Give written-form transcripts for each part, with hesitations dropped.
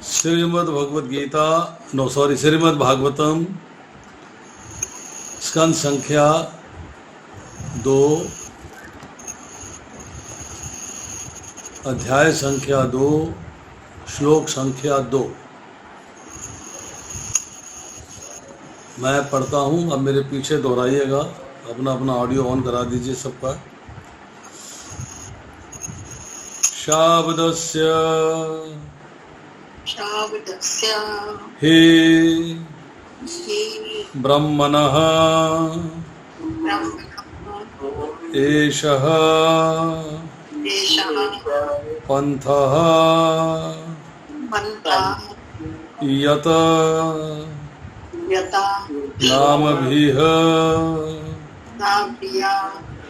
श्रीमद् भागवतम स्कंद संख्या 2 अध्याय संख्या 2 श्लोक संख्या 2। मैं पढ़ता हूँ, अब मेरे पीछे दोहराइएगा। अपना अपना ऑडियो ऑन करा दीजिए सबका। शाब्दस्य हि ब्रह्मणः एषः पन्थः यत नामभिः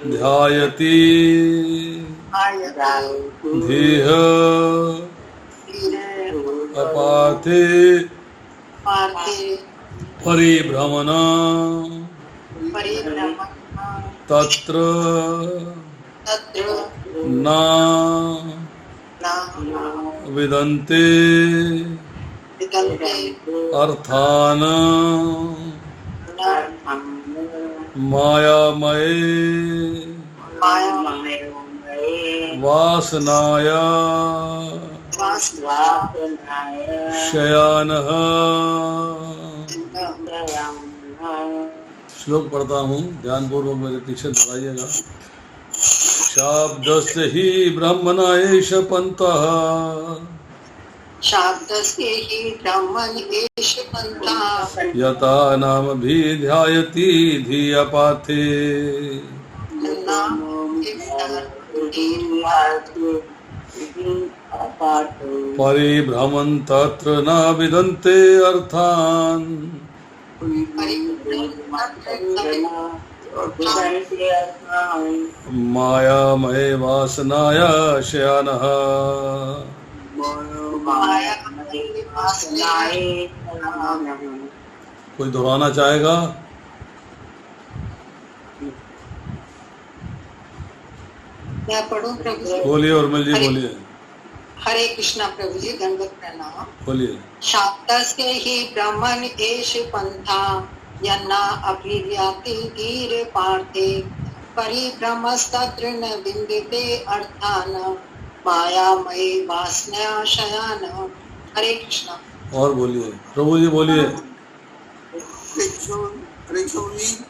ध्यायति धीः अपार्थे परिभ्रमण तत्र न विदन्ते अर्थान् मायामये वासनाया शयानः। श्लोक पढ़ता हूँ, ध्यानपूर्वक मेरे पीछे दोहराइएगा। शाब्दस्य हि ब्रह्मण एष पन्तः यथा नामभिध्यायति धिया पार्थे परिभ्रमन् तत्र न विदन्ते अर्थान् मायामये वासनाया शयानः। कोई दोहराना चाहेगा? मैं पढ़ूं प्रभु जी? बोलिए उर्मिल जी, बोलिए। हरे कृष्णा प्रभु जी, दंडवत प्रणाम। बोलिए। शाब्दस्य हि ब्रह्मन् एष पन्था यन्ना अभिव्याति धीर पार्थे परिभ्रमस्तत्र न विन्दते अर्थान् मायामये वासनया शयानः। हरे कृष्णा। और बोलिए प्रभु जी, बोलिए।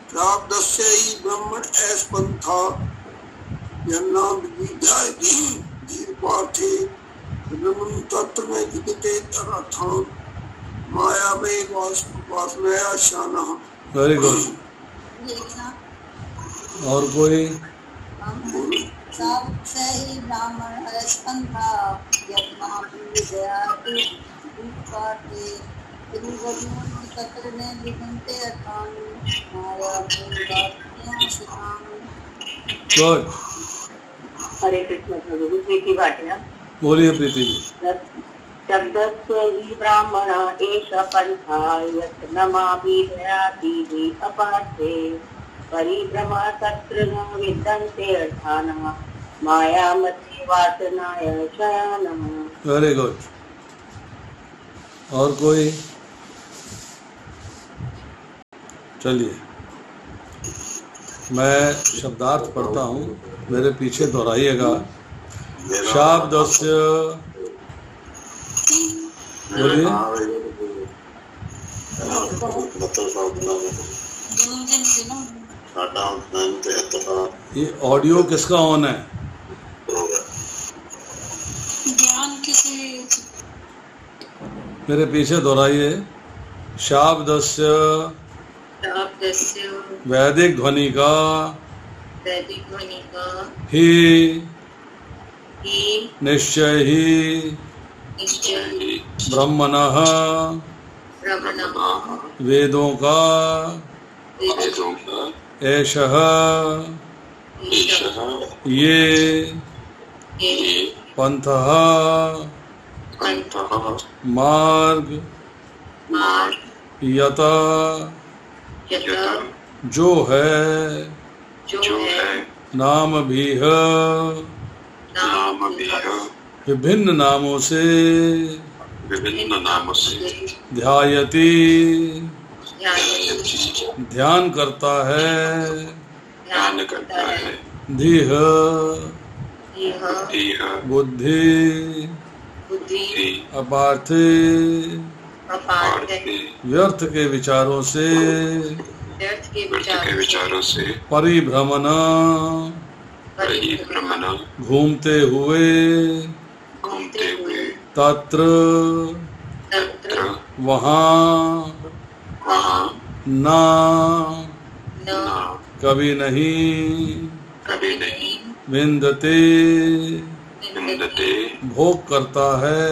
शाब्दस्य हि ब्रह्मन् एष पन्था यन्ना अभिव्याति धीर पार्थे तत्र में विद्यते अर्थान् मायामये वासनया शयानः। Very good. और कोई? गुड। हरे कृष्ण प्रभु। प्रीति भाटिया, बोलिए प्रीति जी। शब्दस्य हि ब्राह्मण एष पन्था यत् नमाभिध्यायति अपार्थे परिभ्रमः तत्र न विद्यन्ते अर्थान् मायामये वासनाय शयानः। Very good. और कोई? चलिए, मैं शब्दार्थ पढ़ता हूँ, मेरे पीछे दोहराइएगा। शाब्दस्य, बोलिए। ये ऑडियो किसका ऑन है? मेरे पीछे दोहराइए। शाब्दस्य वैदिक ध्वनि का ही निश्चय ही ब्रह्मणः वेदों का एषः ये पंथः मार्ग यत जो है नाम भी है विभिन्न नामों से विभिन्न नामों से ध्यायति ध्यान ध्यान करता है, ध्यान करता है, धीह धीह बुद्धि बुद्धि अपार्थे अपार्थे व्यर्थ के विचारों से व्यर्थ के व्यर्थ के विचारों से परिभ्रमण परिभ्रमण घूमते हुए घूमते हुए तत्र तत्र वहाँ वहाँ ना न न कभी नहीं कभी नहीं विंदते विन्दते भोग करता है,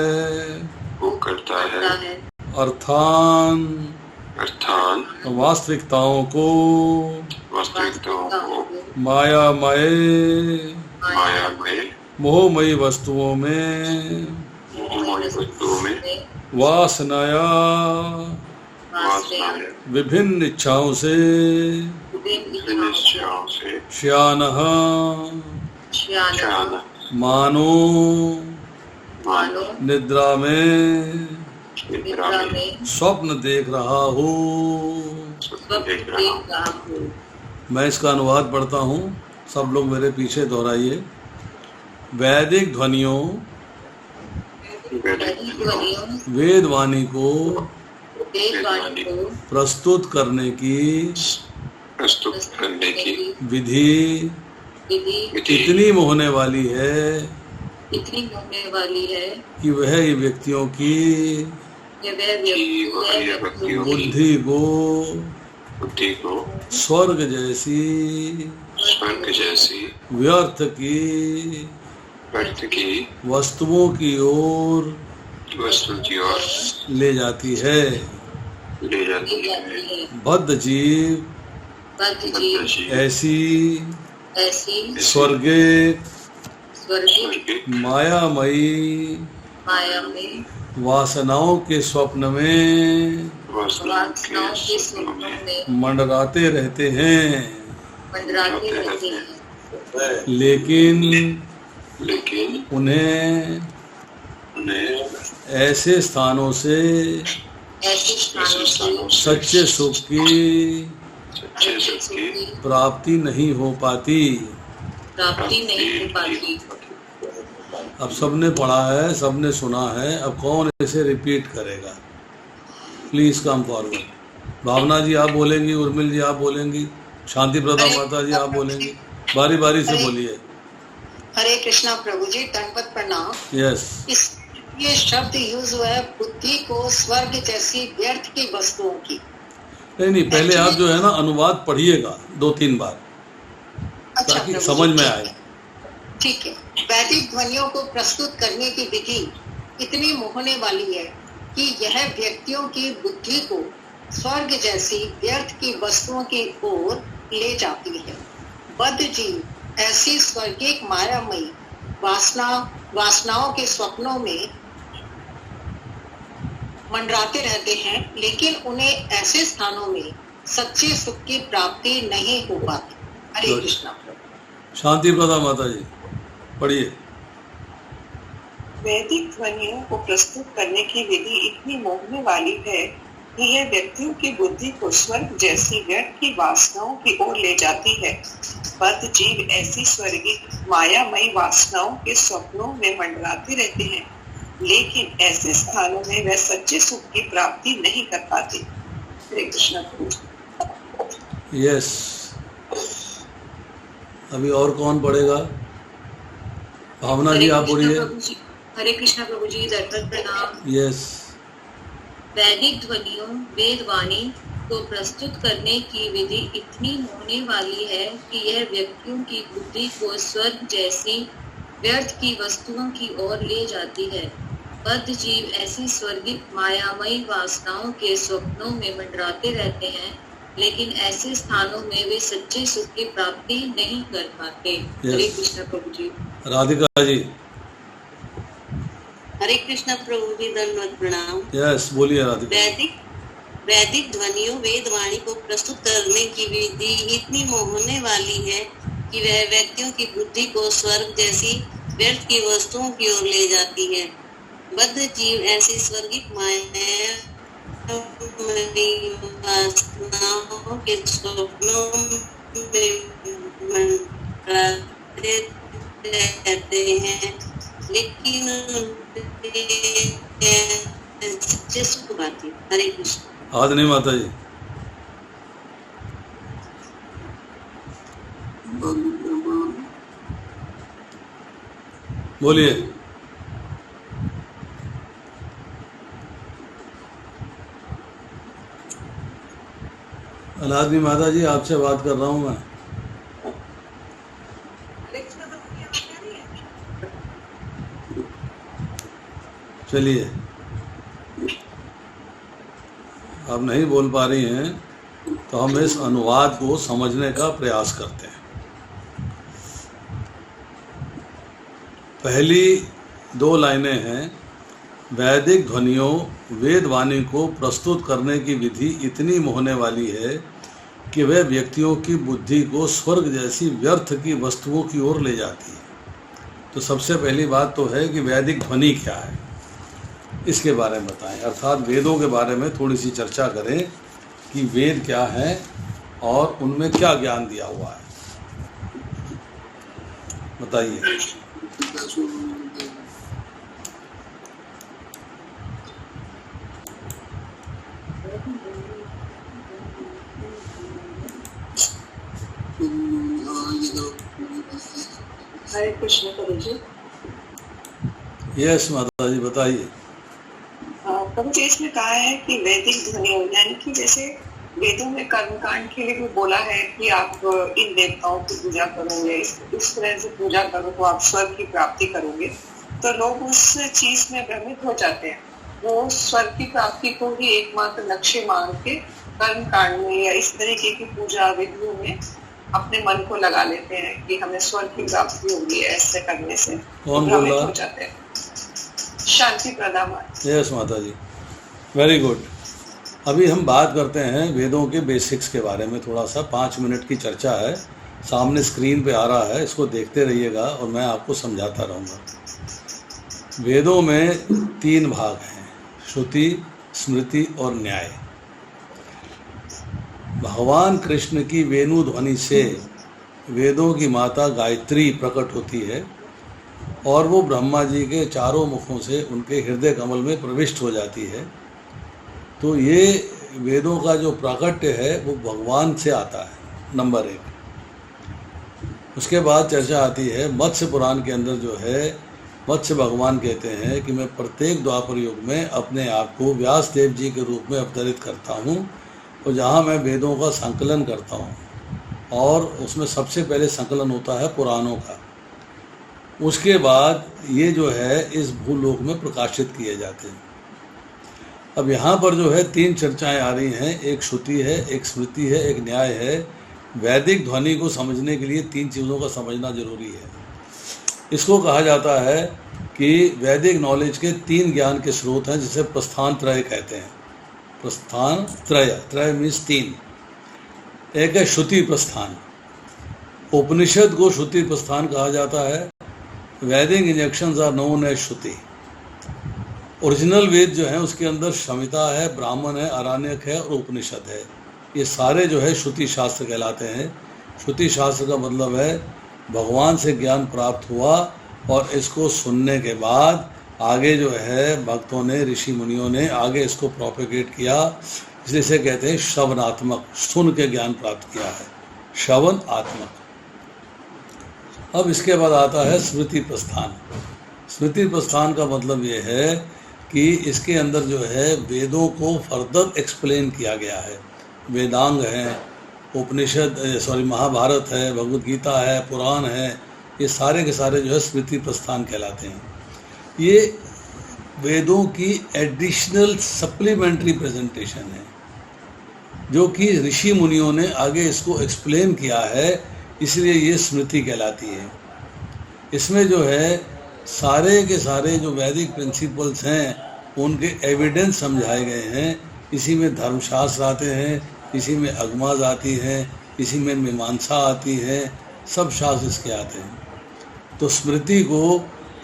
वो करता है, अर्थान अर्थान वास्तविकताओं को वास्तविकताओं को मायामय मायामय मोहमयी वस्तुओं में मोहमयी वस्तुओं में वासनाया वासना विभिन्न इच्छाओं से विभिन्न इच्छाओं से श्यानः ज्ञान मानो मानो निद्रा में निद्रा में स्वप्न देख रहा हूँ। स्वप्न देख रहा हूँ। मैं इसका अनुवाद पढ़ता हूँ, सब लोग मेरे पीछे दोहराइए। वैदिक ध्वनियों वैदिक वेद वाणी को वेदवाणी को प्रस्तुत करने की प्रस्तुत करने की विधि विधि इतनी मोहने वाली है इतनी होने वाली है कि वह ही व्यक्तियों की कि वह व्यक्तियों की बुद्धि को स्वर्ग जैसी व्यर्थ की वस्तुओं की ओर वस्तु की ओर ले जाती है। ले जाती है। बद्ध जीव बद्ध जीव ऐसी ऐसी स्वर्गिक स्वर्गिक मायामयी माया में वासनाओं के स्वप्न में वासनाओं के स्वप्नों में मंडराते रहते हैं, मंडराते रहते हैं, लेकिन उन्हें ऐसे स्थानों से ऐसे स्थानों से सच्चे सुख की प्राप्ति नहीं हो पाती। प्राप्ति नहीं हो पाती। अब सबने पढ़ा है, सबने सुना है, अब कौन इसे रिपीट करेगा? Please come forward. भावना जी आप बोलेंगी, उर्मिल जी आप बोलेंगी, शांति प्रदा माता जी आप बोलेंगी, बारी बारी से बोलिए। हरे कृष्णा प्रभु जी, दंडवत प्रणाम। यस, इस ये शब्द यूज हुआ है बुद्धि को स्वर्ग जैसी व्यर्थ की वस्तुओं की। नहीं, पहले आप जो है ना अनुवाद पढ़िएगा 2-3 बार, अच्छा ताकि प्रभु समझ जी, में आए। ठीक है। वैदिक ध्वनियों को प्रस्तुत करने की विधि इतनी मोहने वाली है कि यह व्यक्तियों की बुद्धि को स्वर्ग जैसी व्यर्थ की वस्तुओं की ओर ले जाती है। बद्ध जीव ऐसी स्वर्गिक मायामयी वासनाओं के स्वप्नों में मंडराते रहते हैं, लेकिन उन्हें ऐसे स्थानों में सच्चे सुख की प्राप्ति नहीं हो पाती। हरे कृष्णा। शांति प्रदा माता जी पढ़िए। वैदिक ध्वनियों को प्रस्तुत करने की विधि इतनी मोहने वाली है कि यह व्यक्तियों की बुद्धि को स्वर्ग जैसी व्यर्थ की वासनाओं की ओर ले जाती है। बद्ध जीव ऐसी स्वर्गिक मायामयी वासनाओं के स्वप्नों में मंडराते रहते हैं, लेकिन ऐसे स्थानों में वह सच्चे सुख की प्राप्ति नहीं कर पाते। हरे कृष्णा। यस, अभी और कौन पढ़ेगा? भावना जी आप बोलिए। हरे कृष्णा प्रभु जी, दंडवत प्रणाम। यस, वैदिक ध्वनियों वेद वाणी को प्रस्तुत करने की विधि इतनी होने वाली है कि यह व्यक्तियों की बुद्धि को स्वर्ग जैसी व्यर्थ की वस्तुओं की ओर ले जाती है। बद्ध जीव ऐसी स्वर्गिक मायामयी वासनाओं के स्वप्नों में मंडराते रहते हैं, लेकिन ऐसे स्थानों में वे सच्चे सुख की प्राप्ति नहीं कर पाते। हरे कृष्ण प्रभु जी। राधिका जी। हरे कृष्ण प्रभु जी, दंडवत प्रणाम। यस, बोलिए राधिका। वैदिक ध्वनियों वेद वाणी को प्रस्तुत करने की विधि इतनी मोहने वाली है कि वह व्यक्तियों की बुद्धि को स्वर्ग जैसी व्यर्थ की वस्तुओं की ओर ले जाती है। बद्ध जीव ऐसी स्वर्गिक माया वासनाओं के स्वप्नों में मंडराते रहते हैं, लेकिन सच्चे सुख पाती। हरे कृष्ण। आज नहीं माता जी। बोलिए। अनादि माता जी, आपसे बात कर रहा हूं मैं। चलिए, आप नहीं बोल पा रही हैं तो हम इस अनुवाद को समझने का प्रयास करते हैं। पहली 2 लाइनें हैं, वैदिक ध्वनियों वेद वाणी को प्रस्तुत करने की विधि इतनी मोहने वाली है कि वह व्यक्तियों की बुद्धि को स्वर्ग जैसी व्यर्थ की वस्तुओं की ओर ले जाती है। तो सबसे पहली बात तो है कि वैदिक ध्वनि क्या है, इसके बारे में बताएं, अर्थात वेदों के बारे में थोड़ी सी चर्चा करें कि वेद क्या है और उनमें क्या ज्ञान दिया हुआ है। बताइए। हरे कृष्ण प्रभु जी। यस माता जी, बताइए। प्रभु जी, इसमें कहा है कि वैदिक ध्वनियों, यानी कि जैसे वेदों में कर्मकांड के लिए भी बोला है कि आप इन देवताओं की पूजा करोगे, इस तरह से पूजा करो तो आप स्वर्ग की प्राप्ति करोगे। तो लोग उस चीज में भ्रमित हो जाते हैं, वो स्वर्ग की प्राप्ति को ही एकमात्र लक्ष्य मान के कर्मकांड में या इस तरीके की पूजा विधियों में अपने मन को लगा लेते हैं कि हमें स्वर्ग की प्राप्ति होगी, ऐसे करने से भ्रमित हो जाते हैं। शांति प्रदान। यस माता जी, वेरी गुड। अभी हम बात करते हैं वेदों के बेसिक्स के बारे में। थोड़ा सा 5 मिनट की चर्चा है, सामने स्क्रीन पे आ रहा है, इसको देखते रहिएगा और मैं आपको समझाता रहूँगा। वेदों में 3 भाग हैं, श्रुति, स्मृति और न्याय। भगवान कृष्ण की वेणु ध्वनि से वेदों की माता गायत्री प्रकट होती है और वो ब्रह्मा जी के चारों मुखों से उनके हृदय कमल में प्रविष्ट हो जाती है। तो ये वेदों का जो प्राकट्य है वो भगवान से आता है, नंबर 1। उसके बाद चर्चा आती है मत्स्य पुराण के अंदर जो है, मत्स्य भगवान कहते हैं कि मैं प्रत्येक द्वापर युग में अपने आप को व्यास देव जी के रूप में अवतरित करता हूँ और जहाँ मैं वेदों का संकलन करता हूँ और उसमें सबसे पहले संकलन होता है पुराणों का। उसके बाद ये जो है इस भूलोक में प्रकाशित किए जाते हैं। अब यहाँ पर जो है 3 चर्चाएं आ रही हैं, एक श्रुति है, एक स्मृति है, एक न्याय है। वैदिक ध्वनि को समझने के लिए 3 चीज़ों का समझना जरूरी है। इसको कहा जाता है कि वैदिक नॉलेज के 3 ज्ञान के स्रोत हैं, जिसे प्रस्थान त्रय कहते हैं। प्रस्थान त्रय, त्रय मीन्स 3। एक है श्रुति प्रस्थान, उपनिषद को श्रुति प्रस्थान कहा जाता है। वैदिक injunctions are known as shruti. Original Veda जो है उसके अंदर संहिता है, ब्राह्मण है, आरण्यक है और उपनिषद है। ये सारे जो है श्रुति शास्त्र कहलाते हैं। श्रुति शास्त्र का मतलब है भगवान से ज्ञान प्राप्त हुआ और इसको सुनने के बाद आगे जो है भक्तों ने, ऋषि मुनियों ने आगे इसको प्रोपेगेट किया, इसलिए इसे कहते हैं श्रवणात्मक, सुन के ज्ञान प्राप्त किया है, श्रवण आत्मक। अब इसके बाद आता है स्मृति प्रस्थान। स्मृति प्रस्थान का मतलब ये है कि इसके अंदर जो है वेदों को फर्दर एक्सप्लेन किया गया है। वेदांग है, उपनिषद महाभारत है, भगवद गीता है, पुराण है, ये सारे के सारे जो है स्मृति प्रस्थान कहलाते हैं। ये वेदों की एडिशनल सप्लीमेंट्री प्रेजेंटेशन है जो कि ऋषि मुनियों ने आगे इसको एक्सप्लेन किया है, इसलिए ये स्मृति कहलाती है। इसमें जो है सारे के सारे जो वैदिक प्रिंसिपल्स हैं उनके एविडेंस समझाए गए हैं। इसी में धर्मशास्त्र आते हैं, इसी में अगमाज आती हैं, इसी में मीमांसा आती है, सब शास्त्र इसके आते हैं। तो स्मृति को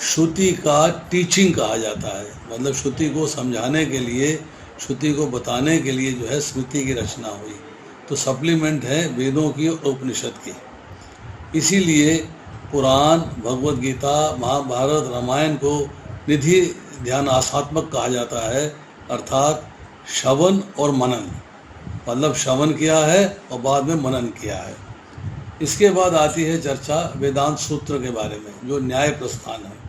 श्रुति का टीचिंग कहा जाता है। मतलब श्रुति को समझाने के लिए, श्रुति को बताने के लिए जो है स्मृति की रचना हुई। तो सप्लीमेंट है वेदों की और उपनिषद की। इसीलिए पुराण, भगवद गीता, महाभारत, रामायण को निधि ध्यान आसात्मक कहा जाता है, अर्थात श्रवण और मनन। मतलब श्रवण किया है और बाद में मनन किया है। इसके बाद आती है चर्चा वेदांत सूत्र के बारे में, जो न्याय प्रस्थान है।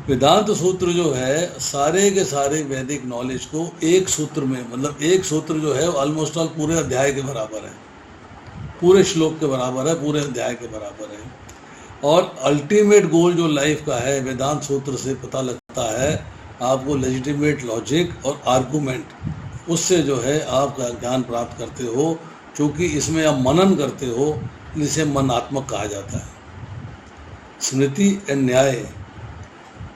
वेदांत सूत्र जो है सारे के सारे वैदिक नॉलेज को एक सूत्र में, मतलब एक सूत्र जो है ऑलमोस्ट ऑल पूरे अध्याय के बराबर है, पूरे श्लोक के बराबर है, पूरे अध्याय के बराबर है। और अल्टीमेट गोल जो लाइफ का है, वेदांत सूत्र से पता लगता है आपको लेजिटिमेट लॉजिक और आर्गूमेंट, उससे जो है आप ज्ञान प्राप्त करते हो। क्योंकि इसमें आप मनन करते हो, इसे मनात्मक कहा जाता है। स्मृति एंड न्याय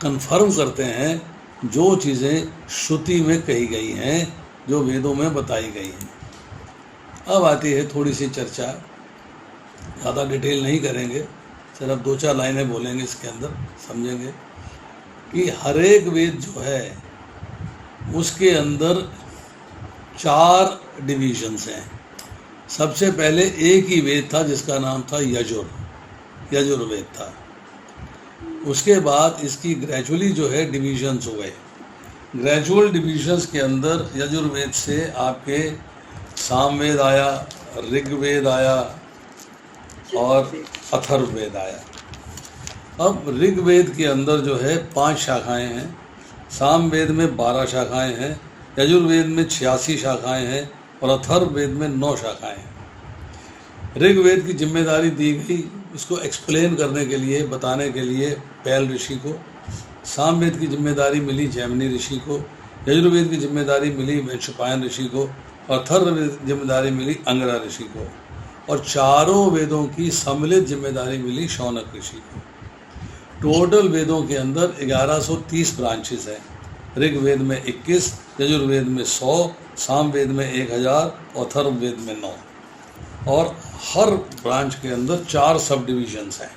कन्फर्म करते हैं जो चीज़ें श्रुति में कही गई हैं, जो वेदों में बताई गई हैं। अब आती है थोड़ी सी चर्चा, ज़्यादा डिटेल नहीं करेंगे, सिर्फ 2-4 लाइनें बोलेंगे इसके अंदर, समझेंगे कि हर एक वेद जो है उसके अंदर 4 डिविजन्स हैं। सबसे पहले एक ही वेद था जिसका नाम था यजुर्वेद था। उसके बाद इसकी ग्रेजुअली जो है डिविजन्स हुए। ग्रेजुअल डिविजन्स के अंदर यजुर्वेद से आपके सामवेद आया, ऋग्वेद आया और अथर्ववेद आया। अब ऋग्वेद के अंदर जो है 5 शाखाएं हैं, सामवेद में 12 शाखाएं हैं, यजुर्वेद में 86 शाखाएं हैं और अथर्ववेद में 9 शाखाएं हैं। ऋग्वेद की जिम्मेदारी दी गई इसको एक्सप्लेन करने के लिए, बताने के लिए पैल ऋषि को। सामवेद की जिम्मेदारी मिली जैमिनी ऋषि को। यजुर्वेद की जिम्मेदारी मिली वैशंपायन ऋषि को और अथर्ववेद की जिम्मेदारी मिली अंगिरा ऋषि को। और चारों वेदों की सम्मिलित जिम्मेदारी मिली शौनक ऋषि को। टोटल वेदों के अंदर 1130 ब्रांचेस हैं। ऋग्वेद में 21, यजुर्वेद में 100, सामवेद में 1000 और अथर्ववेद में 9। और हर ब्रांच के अंदर 4 सब डिविजन्स हैं।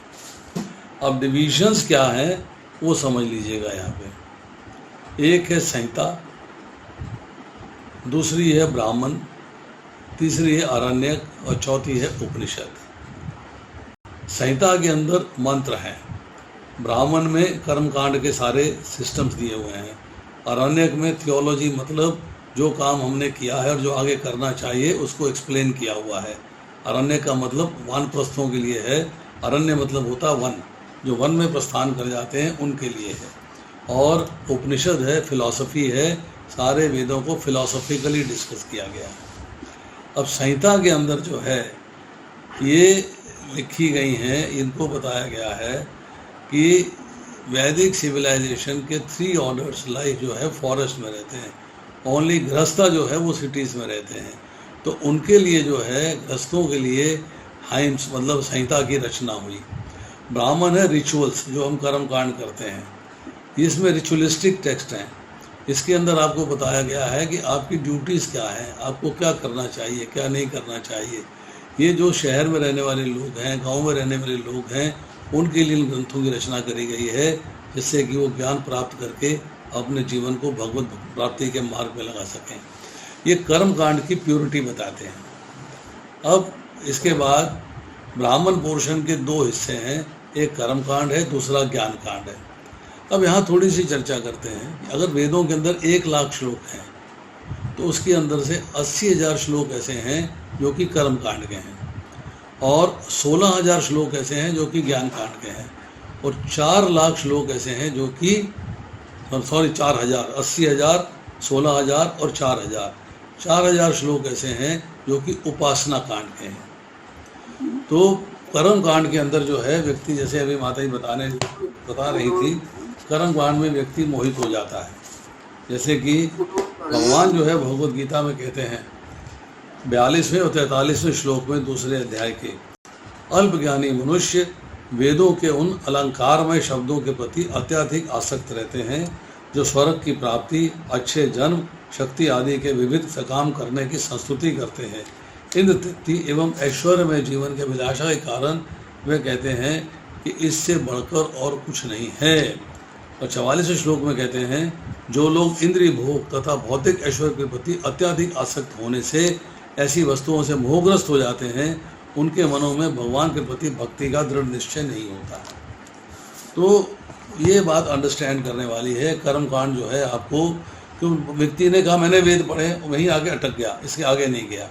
अब डिविजन्स क्या हैं वो समझ लीजिएगा यहाँ पे। एक है संहिता, दूसरी है ब्राह्मण, तीसरी है आरण्यक और चौथी है उपनिषद। संहिता के अंदर मंत्र हैं, ब्राह्मण में कर्मकांड के सारे सिस्टम्स दिए हुए हैं, आरण्यक में थियोलॉजी मतलब जो काम हमने किया है और जो आगे करना चाहिए उसको एक्सप्लेन किया हुआ है। अरण्य का मतलब वानप्रस्थों के लिए है, अरण्य मतलब होता वन, जो वन में प्रस्थान कर जाते हैं उनके लिए है। और उपनिषद है, फिलॉसफी है, सारे वेदों को फिलॉसफिकली डिस्कस किया गया है। अब संहिता के अंदर जो है ये लिखी गई हैं, इनको बताया गया है कि वैदिक सिविलाइजेशन के 3 ऑर्डर्स लाइफ जो है फॉरेस्ट में रहते हैं, ओनली गृहस्था जो है वो सिटीज़ में रहते हैं। तो उनके लिए जो है गृहस्थों के लिए हाइम्स मतलब संहिता की रचना हुई। ब्राह्मण है रिचुअल्स, जो हम कर्म कांड करते हैं, इसमें रिचुअलिस्टिक टेक्स्ट हैं। इसके अंदर आपको बताया गया है कि आपकी ड्यूटीज़ क्या हैं, आपको क्या करना चाहिए, क्या नहीं करना चाहिए। ये जो शहर में रहने वाले लोग हैं, गांव में रहने वाले लोग हैं, उनके लिए इन ग्रंथों की रचना करी गई है, जिससे कि वो ज्ञान प्राप्त करके अपने जीवन को भगवत प्राप्ति के मार्ग में लगा सकें। ये कर्म कांड की प्योरिटी बताते हैं। अब इसके बाद ब्राह्मण पोर्शन के 2 हिस्से हैं, एक कर्म कांड है, दूसरा ज्ञान कांड है। अब यहाँ थोड़ी सी चर्चा करते हैं कि अगर वेदों के अंदर 1 लाख श्लोक हैं तो उसके अंदर से 80,000 श्लोक ऐसे हैं जो कि कर्म कांड के हैं और 16,000 श्लोक ऐसे हैं जो कि ज्ञान कांड के हैं और 4 लाख श्लोक ऐसे हैं जो कि 4,000, 80,000, 16,000 और 4,000 श्लोक ऐसे हैं जो कि उपासना कांड के हैं। तो कर्म कांड के अंदर जो है व्यक्ति, जैसे अभी माता जी बता रही थी, कर्म कांड में व्यक्ति मोहित हो जाता है। जैसे कि भगवान जो है भगवद गीता में कहते हैं 42वें और 43वें श्लोक में 2 अध्याय के, अल्पज्ञानी मनुष्य वेदों के उन अलंकारमय शब्दों के प्रति अत्यधिक आसक्त रहते हैं जो स्वर्ग की प्राप्ति, अच्छे जन्म, शक्ति आदि के विविध सकाम करने की संस्तुति करते हैं। इंद्र तृप्ति एवं ऐश्वर्य में जीवन के अभिलाषा के कारण वे कहते हैं कि इससे बढ़कर और कुछ नहीं है। और 44वें श्लोक में कहते हैं, जो लोग इंद्रिय भोग तथा भौतिक ऐश्वर्य के प्रति अत्यधिक आसक्त होने से ऐसी वस्तुओं से मोहग्रस्त हो जाते हैं, उनके मनों में भगवान के प्रति भक्ति का दृढ़ निश्चय नहीं होता। तो ये बात अंडरस्टैंड करने वाली है। कर्मकांड जो है आपको, क्यों व्यक्ति ने कहा मैंने वेद पढ़े, वहीं आगे अटक गया, इसके आगे नहीं गया।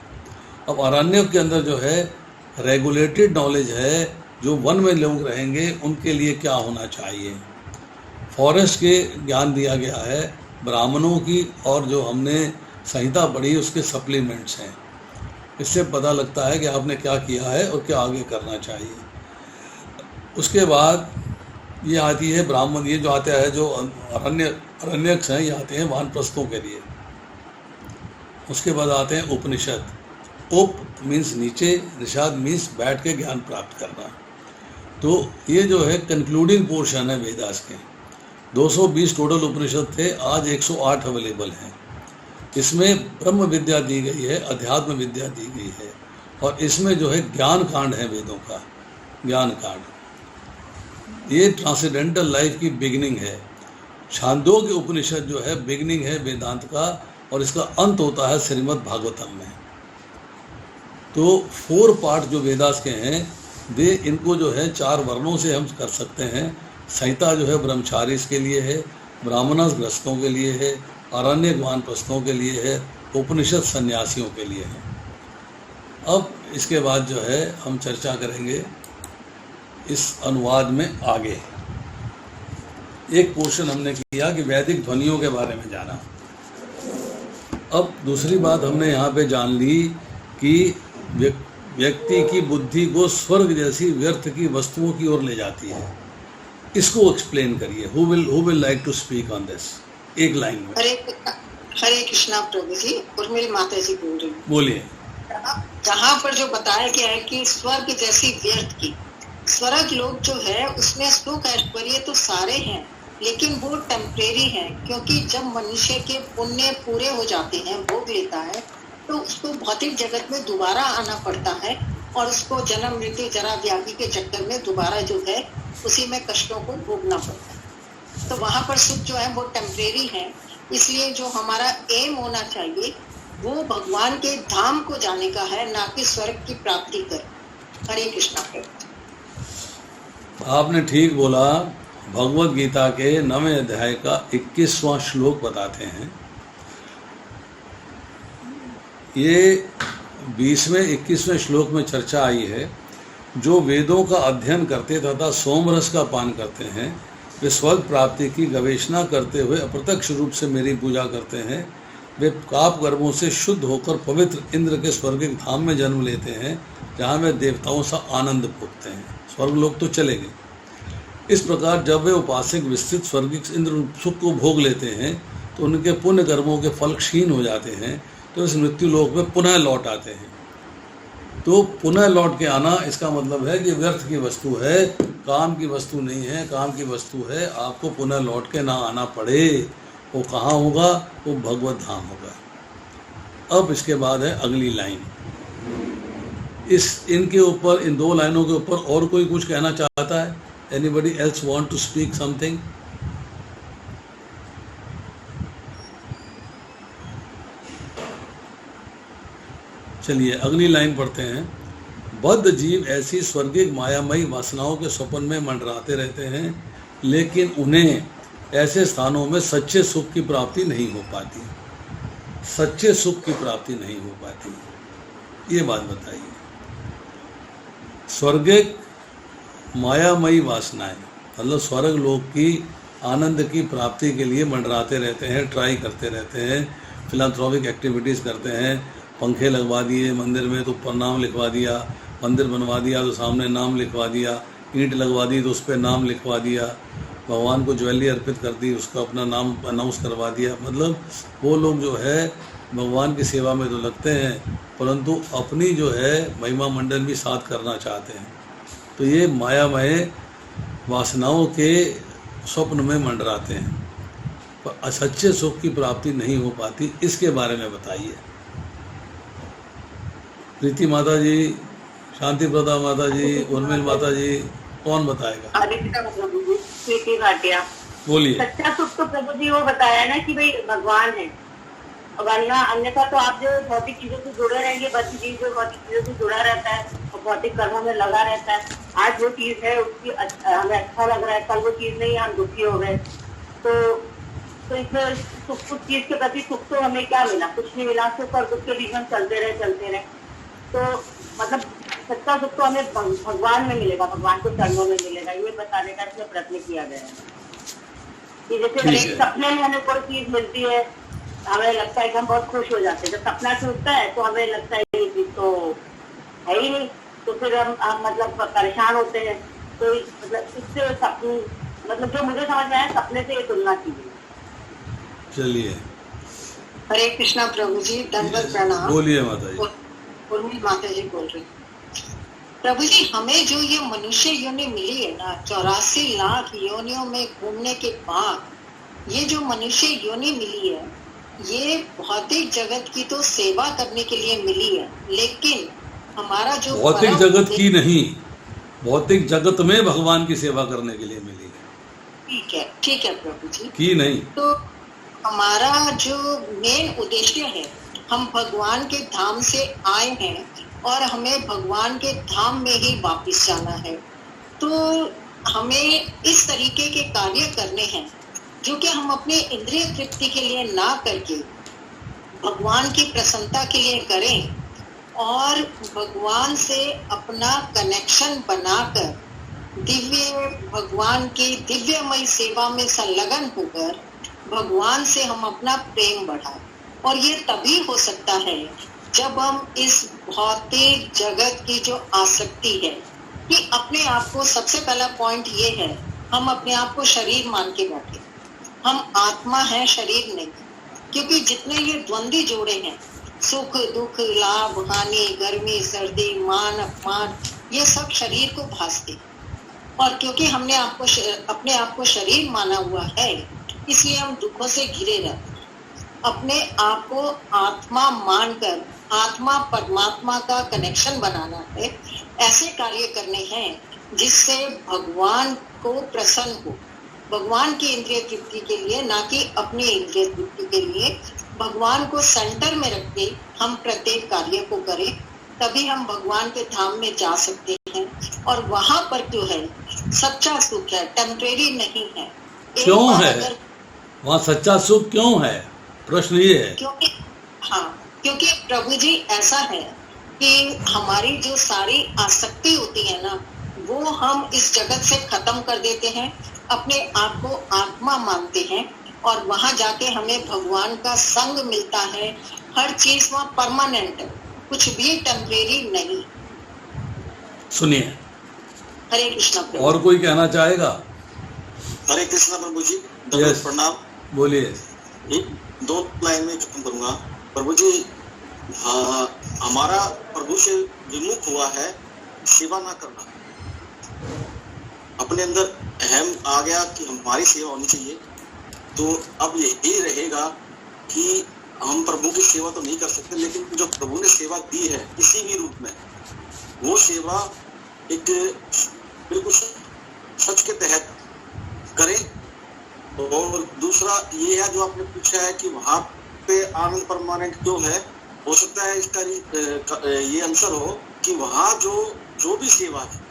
अब अरण्यक के अंदर जो है रेगुलेटेड नॉलेज है, जो वन में लोग रहेंगे उनके लिए क्या होना चाहिए, फॉरेस्ट के ज्ञान दिया गया है, ब्राह्मणों की और जो हमने संहिता पढ़ी उसके सप्लीमेंट्स हैं। इससे पता लगता है कि आपने क्या किया है और क्या आगे करना चाहिए। उसके बाद ये आती है ब्राह्मण, ये जो आता है जो अरण्यक्ष हैं, ये आते हैं वानप्रस्थों के लिए। उसके बाद आते हैं उपनिषद। उप मीन्स नीचे, निषाद मीन्स बैठ के ज्ञान प्राप्त करना। तो ये जो है कंक्लूडिंग पोर्शन है वेदास के। 220 टोटल उपनिषद थे, आज 108 अवेलेबल हैं। इसमें ब्रह्म विद्या दी गई है, अध्यात्म विद्या दी गई है, और इसमें जो है ज्ञान कांड है वेदों का, ज्ञान कांड। ये ट्रांसेंडेंटल लाइफ की बिगिनिंग है। छांदोग्य उपनिषद जो है बिगिनिंग है वेदांत का, और इसका अंत होता है श्रीमद् भागवतम में। तो 4 पार्ट जो वेदास के हैं, वे इनको जो है 4 वर्णों से हम कर सकते हैं। संहिता जो है ब्रह्मचारी के लिए है, ब्राह्मणस ग्रस्तों के लिए है, अरण्य वानप्रस्थों के लिए है, उपनिषद सन्यासियों के लिए है। अब इसके बाद जो है हम चर्चा करेंगे इस अनुवाद में आगे। एक पोर्शन हमने किया कि वैदिक ध्वनियों के बारे में जाना। अब दूसरी बात हमने यहाँ पे जान ली कि व्यक्ति की बुद्धि को स्वर्ग जैसी व्यर्थ की वस्तुओं की ओर ले जाती है। इसको एक्सप्लेन करिए। Who will like to speak on this? एक लाइन में। हरे कृष्णा प्रभु जी, उर्मिल माता जी बोल रही हूँ। बोलिए। जहाँ पर जो बताया गया है कि स्वर्ग जैसी व्यर्थ की, स्वर्ग लोग जो है उसमें सुख ऐश्वर्य तो सारे हैं, लेकिन वो टेम्परेरी है, क्योंकि जब मनुष्य के पुण्य पूरे हो जाते हैं, भोग लेता है, तो उसको भौतिक जगत में दोबारा आना पड़ता है, और उसको जन्म मृत्यु जरा व्याधि के चक्कर में दोबारा जो है उसी में कष्टों को भोगना पड़ता है। तो वहाँ पर सुख जो है वो टेम्परेरी है। इसलिए जो हमारा एम होना चाहिए वो भगवान के धाम को जाने का है, ना कि स्वर्ग की प्राप्ति कर। हरे कृष्णा प्रभु। आपने ठीक बोला। भगवत गीता के 9वें अध्याय का 21वां श्लोक बताते हैं। ये 20वें 21वें श्लोक में चर्चा आई है, जो वेदों का अध्ययन करते तथा सोमरस का पान करते हैं, वे स्वर्ग प्राप्ति की गवेषणा करते हुए अप्रत्यक्ष रूप से मेरी पूजा करते हैं। वे पाप कर्मों से शुद्ध होकर पवित्र इंद्र के स्वर्गिक धाम में जन्म लेते हैं, जहाँ वे देवताओं सा आनंद भोगते हैं। स्वर्ग लोग तो चले गए। इस प्रकार जब वे उपासक विस्तृत स्वर्गिक इंद्र सुख को भोग लेते हैं, तो उनके पुण्य कर्मों के फल क्षीण हो जाते हैं, तो इस मृत्यु लोक में पुनः लौट आते हैं। तो पुनः लौट के आना, इसका मतलब है कि व्यर्थ की वस्तु है, काम की वस्तु नहीं है। काम की वस्तु है, आपको पुनः लौट के ना आना पड़े। वो कहाँ होगा? वो भगवत धाम होगा। अब इसके बाद है अगली लाइन। इनके ऊपर, इन 2 लाइनों के ऊपर और कोई कुछ कहना चाहता है? Anybody else want to speak something? चलिए अगली लाइन पढ़ते हैं। बद्ध जीव ऐसी स्वर्गिक मायामयी वासनाओं के स्वप्न में मंडराते रहते हैं, लेकिन उन्हें ऐसे स्थानों में सच्चे सुख की प्राप्ति नहीं हो पाती। सच्चे सुख की प्राप्ति नहीं हो पाती, ये बात बताइए। स्वर्गिक मायामयी वासनाएं मतलब स्वर्ग लोक की आनंद की प्राप्ति के लिए मंडराते रहते हैं, ट्राई करते रहते हैं, फिलैंथ्रोपिक एक्टिविटीज़ करते हैं। पंखे लगवा दिए मंदिर में तो ऊपर नाम लिखवा दिया, मंदिर बनवा दिया तो सामने नाम लिखवा दिया, ईंट लगवा दी तो उस पर नाम लिखवा दिया, भगवान को ज्वेलरी अर्पित कर दी, उसका अपना नाम अनाउंस करवा दिया। मतलब वो लोग जो है भगवान की सेवा में तो लगते हैं, परंतु अपनी जो है महिमा मंडन भी साथ करना चाहते हैं। तो ये मायामय वासनाओं के स्वप्न में मंडराते हैं, पर सच्चे सुख की प्राप्ति नहीं हो पाती। इसके बारे में बताइए। प्रीति माता जी, शांति प्रदा माता जी, उर्मिल माता जी, कौन बताएगा? आदित्य प्रभु जी, स्वीटी भाटिया। बोलिए। सच्चा सुख तो प्रभु जी वो बताया ना कि भाई भगवान है, वरना अन्यथा तो आप जो भौतिक चीजों से जुड़े रहेंगे, बच्ची चीज जो भौतिक चीजों से जुड़ा रहता है और भौतिक कर्मों में लगा रहता है। आज वो चीज है उसकी हमें अच्छा लग रहा है, कल वो चीज नहीं, हम दुखी हो गए। तो इसमें सुख, कुछ चीज के प्रति सुख तो हमें क्या मिला? कुछ नहीं मिला। सुख और दुख के बीच में चलते रहे। तो मतलब सच्चा सुख तो हमें भगवान में मिलेगा, भगवान को चरणों में मिलेगा, ये बताने का इसमें प्रयत्न किया गया है कि जैसे एक सपने में हमें कोई चीज मिलती है, हमें लगता है कि हम बहुत खुश हो जाते हैं। जब सपना टूटता है तो हमें लगता है ये चीज तो है ही नहीं, तो फिर हम मतलब परेशान होते हैं। तो मतलब इससे सपने, मतलब जो मुझे समझ में आया, सपने से ये तुलना की गई। चलिए, हरे कृष्णा प्रभु जी, दंडवत प्रणाम। बोलिए माता जी। उर्मिल माता जी बोल रही। प्रभु जी, हमें जो ये मनुष्य योनि मिली है ना, 84 लाख योनियों में घूमने के बाद ये जो मनुष्य योनि मिली है, ये भौतिक जगत की तो सेवा करने के लिए मिली है, लेकिन हमारा जो भौतिक जगत की नहीं, भौतिक जगत में भगवान की सेवा करने के लिए मिली है। ठीक है प्रभु जी, की नहीं। तो हमारा जो मेन उद्देश्य है, हम भगवान के धाम से आए हैं और हमें भगवान के धाम में ही वापस जाना है। तो हमें इस तरीके के कार्य करने हैं जो कि हम अपने इंद्रिय तृप्ति के लिए ना करके भगवान की प्रसन्नता के लिए करें और भगवान से अपना कनेक्शन बनाकर दिव्य भगवान की दिव्यमय सेवा में संलग्न होकर भगवान से हम अपना प्रेम बढ़ाएं। और ये तभी हो सकता है जब हम इस भौतिक जगत की जो आसक्ति है कि अपने आप को, सबसे पहला पॉइंट ये है, हम अपने आप को शरीर मान के बैठे। हम आत्मा है, शरीर नहीं। क्योंकि जितने ये द्वंद्वी जोड़े हैं, सुख दुख, लाभ हानि, गर्मी सर्दी, मान अपमान, ये सब शरीर को भासते। और क्योंकि हमने अपने आप को शरीर माना हुआ है, इसलिए हम दुखों से घिरे रहते हैं। अपने आप को आत्मा मानकर आत्मा परमात्मा का कनेक्शन बनाना है। ऐसे कार्य करने हैं जिससे भगवान को प्रसन्न हो, भगवान की इंद्रिय तृप्ति के लिए, ना कि अपनी इंद्रिय तृप्ति के लिए। भगवान को सेंटर में रख के हम प्रत्येक कार्य को करें, तभी हम भगवान के धाम में जा सकते हैं। और वहां पर जो है सच्चा सुख है, टेम्परेरी नहीं है। क्यों है वहाँ सच्चा सुख? क्यों है? प्रश्न ये है। क्योंकि प्रभु जी ऐसा है कि हमारी जो सारी आसक्ति होती है ना, वो हम इस जगत से खत्म कर देते हैं, अपने आप को आत्मा मानते हैं और वहां जाके हमें भगवान का संग मिलता है। हर चीज वहाँ परमानेंट है, कुछ भी टेम्परेरी नहीं। सुनिए, हरे कृष्णा प्रभु। और कोई कहना चाहेगा? हरे कृष्णा प्रभु जी, yes. प्रणाम। बोलिए। दो लाइन में खत्म करूंगा। प्रभु जी, हमारा प्रभु से विमुख हुआ है सेवा ना करना। अपने अंदर अहम आ गया कि हमारी सेवा होनी चाहिए, तो अब यही रहेगा कि हम प्रभु की सेवा तो नहीं कर सकते, लेकिन जो प्रभु ने सेवा दी है किसी भी रूप में, वो सेवा एक बिल्कुल सच के तहत करें। और दूसरा ये है जो आपने पूछा है कि वहाँ पे आनंद परमानेंट क्यों है, हो सकता है इसका ये आंसर हो कि वहाँ जो भी सेवा है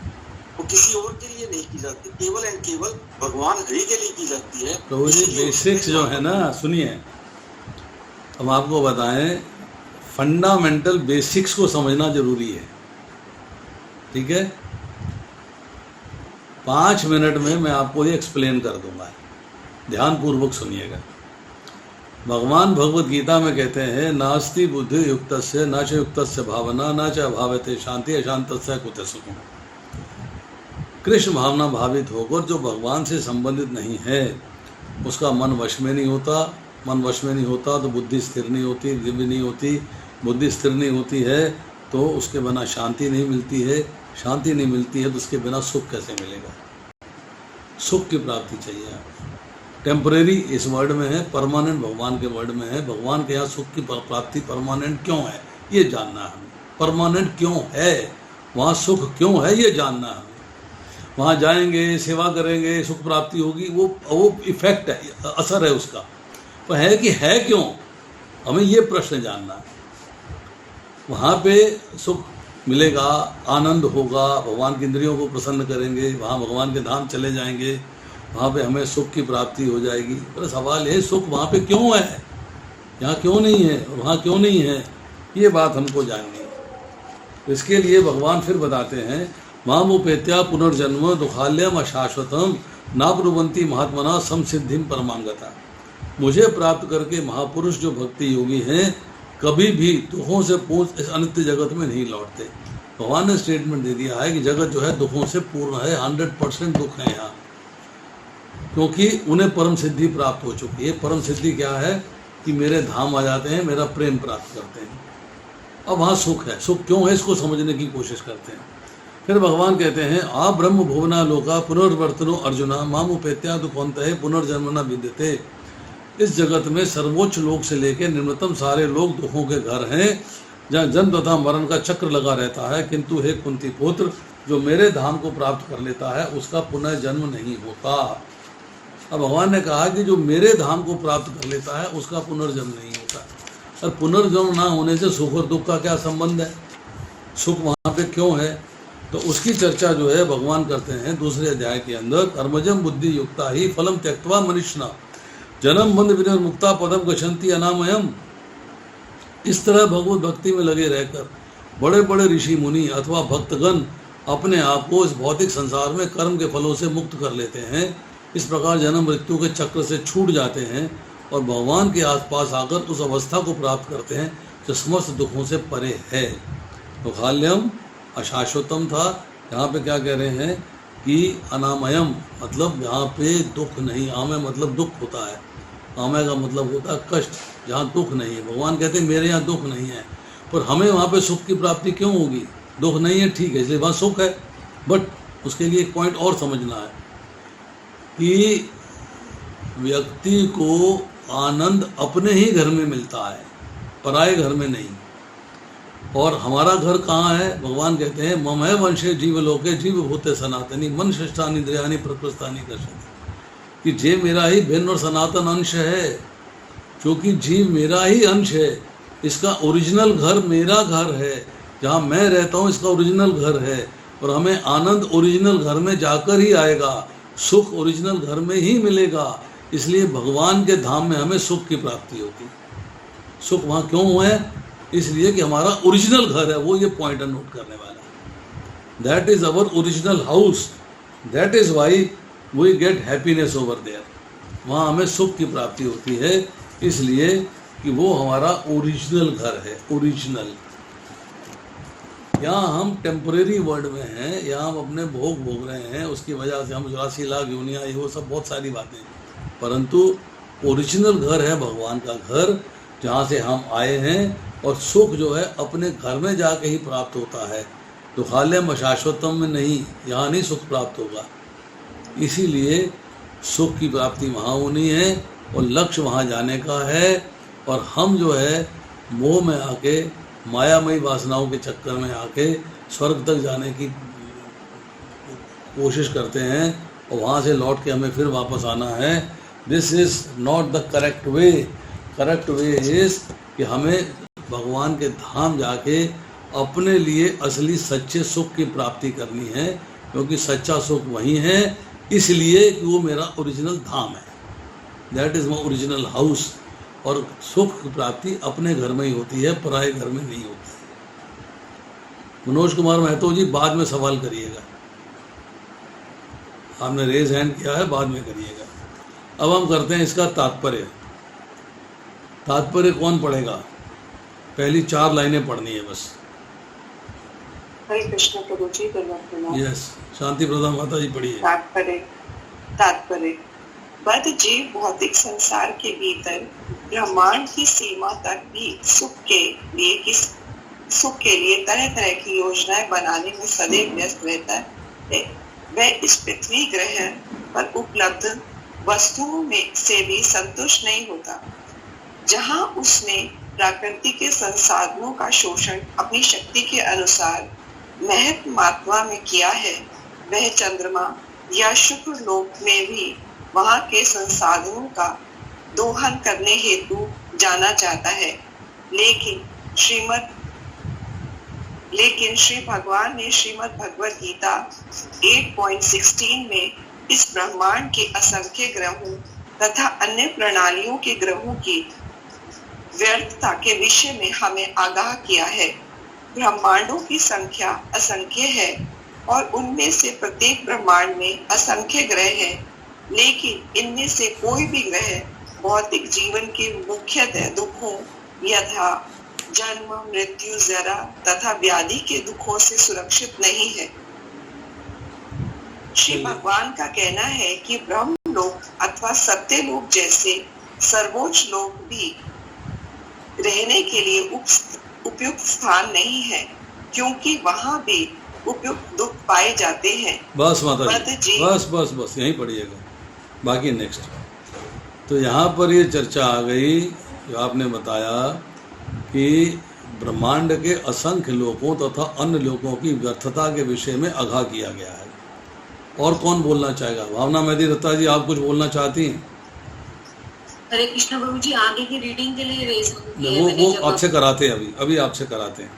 वो किसी और के लिए नहीं की जाती, केवल एंड केवल भगवान हरि के लिए की जाती है। तो ये बेसिक्स जो है ना, सुनिए, हम आपको बताएं, फंडामेंटल बेसिक्स को समझना जरूरी है। ठीक है, 5 मिनट में मैं आपको ये एक्सप्लेन कर दूंगा, ध्यान पूर्वक सुनिएगा। भगवान भगवत गीता में कहते हैं, नास्ति बुद्धि युक्तस्य न च युक्तस्य भावना न च अभावते शांति अशांतस्य कुतः सुखम्। कृष्ण भावना भावित होकर जो भगवान से संबंधित नहीं है, उसका मन वश में नहीं होता। मन वश में नहीं होता तो बुद्धि स्थिर नहीं होती, दिव्य नहीं होती। बुद्धि स्थिर नहीं होती है तो उसके बिना शांति नहीं मिलती है। शांति नहीं मिलती है तो उसके बिना सुख कैसे मिलेगा? सुख की प्राप्ति चाहिए आपको। टेम्परेरी इस वर्ड में है, परमानेंट भगवान के वर्ड में है। भगवान के यहाँ सुख की प्राप्ति परमानेंट क्यों है, ये जानना है हमें। परमानेंट क्यों है, वहाँ सुख क्यों है, ये जानना है हमें। वहाँ जाएंगे, सेवा करेंगे, सुख प्राप्ति होगी, वो इफेक्ट है, असर है उसका। पर है कि है क्यों, हमें ये प्रश्न जानना है। वहाँ पे सुख मिलेगा, आनंद होगा, भगवान की इंद्रियों को प्रसन्न करेंगे, वहाँ भगवान के धाम चले जाएंगे, वहाँ पे हमें सुख की प्राप्ति हो जाएगी। पर सवाल है सुख वहाँ पे क्यों है, यहाँ क्यों नहीं है, वहाँ क्यों नहीं है, ये बात हमको जाननी है। इसके लिए भगवान फिर बताते हैं, मामुपेत्या पुनर्जन्म दुखाल्यम अशाश्वतम नाब्रुवंती महात्मना समसिद्धिम परमांगता। मुझे प्राप्त करके महापुरुष जो भक्ति योगी हैं कभी भी दुखों से पूर्ण इस अनित्य जगत में नहीं लौटते। भगवान ने स्टेटमेंट दे दिया है कि जगत जो है दुखों से पूर्ण है, 100% दुख है यहाँ, क्योंकि उन्हें परम सिद्धि प्राप्त हो चुकी है। परम सिद्धि क्या है कि मेरे धाम आ जाते हैं, मेरा प्रेम प्राप्त करते हैं। अब वहाँ सुख है, सुख क्यों है इसको समझने की कोशिश करते हैं। फिर भगवान कहते हैं, आ ब्रह्म भुवना लोका पुनर्वर्तनो अर्जुना मामुपेत्या दुखवंतः पुनर्जन्म न विद्यते। इस जगत में सर्वोच्च लोक से लेकर निम्नतम सारे लोग दुखों के घर हैं, जहाँ जन्म तथा मरण का चक्र लगा रहता है, किंतु हे कुंती पुत्र, जो मेरे धाम को प्राप्त कर लेता है उसका पुनः जन्म नहीं होता। अब भगवान ने कहा कि जो मेरे धाम को प्राप्त कर लेता है उसका पुनर्जन्म नहीं होता। और पुनर्जन्म ना होने से सुख और दुख का क्या संबंध है, सुख वहाँ पे क्यों है, तो उसकी चर्चा जो है भगवान करते हैं दूसरे अध्याय के अंदर। कर्मजम बुद्धि युक्ता ही फलम त्यक्त्वा मनुष्यना जन्म बंध विनिर्मुक्ता पदम गच्छन्ति अनामयम। इस तरह भगवत भक्ति में लगे रहकर बड़े बड़े ऋषि मुनि अथवा भक्तगण अपने आप को इस भौतिक संसार में कर्म के फलों से मुक्त कर लेते हैं। इस प्रकार जन्म मृत्यु के चक्र से छूट जाते हैं और भगवान के आसपास आकर उस अवस्था को प्राप्त करते हैं जो समस्त दुखों से परे है। दुखाल्यम अशाश्वतम था, यहाँ पे क्या कह रहे हैं कि अनामयम, मतलब यहाँ पे दुख नहीं। आमय मतलब दुख होता है, आमय का मतलब होता है कष्ट, जहाँ दुख नहीं है। भगवान कहते हैं मेरे यहाँ दुख नहीं है, पर हमें वहाँ पे सुख की प्राप्ति क्यों होगी, दुख नहीं है ठीक है इसलिए वहाँ सुख है। बट उसके लिए एक पॉइंट और समझना है कि व्यक्ति को आनंद अपने ही घर में मिलता है, पराये घर में नहीं। और हमारा घर कहाँ है, भगवान कहते हैं मम है वंशे जीवलोके जीव भूते सनातनी मन शिष्टानी इंद्रियानी प्रकृष्टानी दर्शनी, कि जे मेरा ही भिन्न और सनातन अंश है, क्योंकि जीव मेरा ही अंश है, इसका ओरिजिनल घर मेरा घर है, जहाँ मैं रहता हूँ इसका ओरिजिनल घर है। और हमें आनंद ओरिजिनल घर में जाकर ही आएगा, सुख ओरिजिनल घर में ही मिलेगा। इसलिए भगवान के धाम में हमें सुख की प्राप्ति होती। सुख वहाँ क्यों है, इसलिए कि हमारा ओरिजिनल घर है, वो ये पॉइंट नोट करने वाला है। That is our original house, that is why we get happiness over there. वहाँ हमें सुख की प्राप्ति होती है, इसलिए कि वो हमारा ओरिजिनल घर है, ओरिजिनल। यहाँ हम टेम्परेरी वर्ल्ड में हैं, यहाँ हम अपने भोग भोग रहे हैं, उसकी वजह से हम 84 लाख यूनिया, ये वो सब बहुत सारी बातें, परंतु ओरिजिनल घर है भगवान का घर, जहाँ से हम आए हैं। और सुख जो है अपने घर में जाके ही प्राप्त होता है, दुखाल्यम अशाश्वतम में नहीं, यहाँ नहीं सुख प्राप्त होगा। इसीलिए सुख की प्राप्ति वहाँ होनी है और लक्ष्य वहाँ जाने का है। और हम जो है मोह में आके, मायामयी वासनाओं के चक्कर में आके स्वर्ग तक जाने की कोशिश करते हैं और वहाँ से लौट के हमें फिर वापस आना है। This is not the correct way. Correct way is कि हमें भगवान के धाम जाके अपने लिए असली सच्चे सुख की प्राप्ति करनी है, क्योंकि सच्चा सुख वही है, इसलिए कि वो मेरा ओरिजिनल धाम है, that is my original house. और सुख की प्राप्ति अपने घर में ही होती है, पराये घर में नहीं होती है। मनोज कुमार महतो जी बाद में सवाल करिएगा, आपने रेज हैंड किया है, बाद में करिएगा। अब हम करते हैं इसका तात्पर्य। तात्पर्य कौन पढ़ेगा, पहली 4 लाइनें पढ़नी है बस। हरे कृष्ण प्रभु जी, यस, शांति प्रधान माता जी पढ़िए। तात्पर्य बद्ध जीव भौतिक संसार के भीतर ब्रह्मांड की सीमा तक भी सुख के लिए तरह तरह की योजनाएं बनाने में सदैव व्यस्त रहता है। वह इस पृथ्वी ग्रह पर उपलब्ध वस्तुओं में से भी संतुष्ट नहीं होता। जहां उसने प्रकृति के संसाधनों का शोषण अपनी शक्ति के अनुसार महत मात्रा में किया है, वह चंद्रमा या शुक्र लोक में भी वहां के संसाधनों का दोहन करने हेतु जाना जाता है। लेकिन श्री भगवान ने श्रीमद् भगवद गीता 8.16 में इस ब्रह्मांड के असंख्य ग्रहों तथा अन्य प्रणालियों के ग्रहों की व्यर्थता के विषय में हमें आगाह किया है। ब्रह्मांडों की संख्या असंख्य है और उनमें से प्रत्येक ब्रह्मांड में असंख्य ग्रह हैं, लेकिन इनमें से कोई भी ग्रह भौतिक जीवन के मुख्यतः दुखों यथा जन्म, मृत्यु, जरा तथा व्याधि के दुखों से सुरक्षित नहीं है। श्री भगवान का कहना है कि ब्रह्म लोक अथवा सत्य लोक जैसे सर्वोच्च लोक भी रहने के लिए उपयुक्त स्थान नहीं है, क्योंकि वहां भी उपयुक्त दुख पाए जाते हैं। बस माता जी, बस यहीं पढ़िएगा, बाकी नेक्स्ट। तो यहाँ पर ये चर्चा आ गई जो आपने बताया कि ब्रह्मांड के असंख्य लोकों तथा अन्य लोकों की व्यर्थता के विषय में आगाह किया गया है। और कौन बोलना चाहेगा? भावना मेहदी दत्ता जी, आप कुछ बोलना चाहती हैं? हरे कृष्णा प्रभु जी, आगे की रीडिंग के लिए वो आपसे कराते हैं, अभी आपसे कराते हैं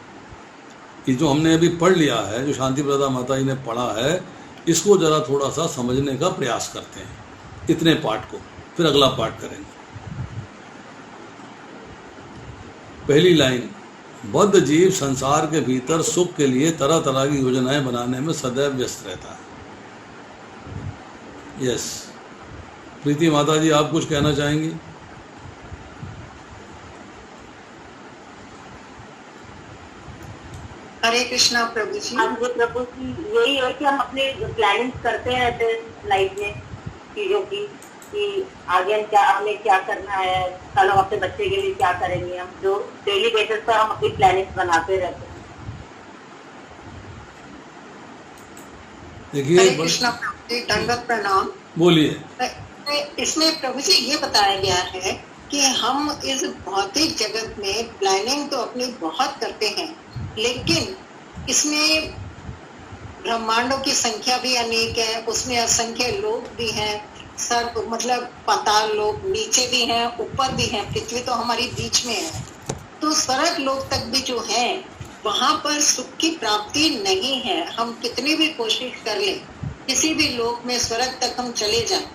कि जो हमने अभी पढ़ लिया है, जो शांति प्रदा माता जी ने पढ़ा है, इसको जरा थोड़ा सा समझने का प्रयास करते हैं, इतने पाठ को, फिर अगला पाठ करेंगे। पहली लाइन, बद्ध जीव संसार के भीतर सुख के लिए तरह तरह की योजनाएं बनाने में सदैव व्यस्त रहता है। यस, प्रीति माता जी, आप कुछ कहना चाहेंगी? हरे कृष्णा प्रभु जी। हाँ जी प्रभु जी, यही है कि हम अपने प्लानिंग करते रहते हैं लाइफ में चीजों की, कि आगे हमें क्या करना है, कल हम अपने बच्चे के लिए क्या करेंगे। हम जो डेली बेसिस पर हम अपनी प्लानिंग बनाते रहते हैं। हरे कृष्णा प्रभु जी, दंडवत प्रणाम। बोलिए। इसमें प्रभु जी ये बताया गया है कि हम इस भौतिक जगत में प्लानिंग तो अपनी बहुत करते हैं, लेकिन इसमें ब्रह्मांडों की संख्या भी अनेक है, उसमें असंख्य लोग भी हैं, सर्व मतलब पाताल लोग नीचे भी हैं, ऊपर भी हैं, पृथ्वी तो हमारी बीच में है। तो स्वर्ग लोक तक भी जो है वहां पर सुख की प्राप्ति नहीं है। हम कितनी भी कोशिश कर लें, किसी भी लोक में स्वर्ग तक हम चले जाएं,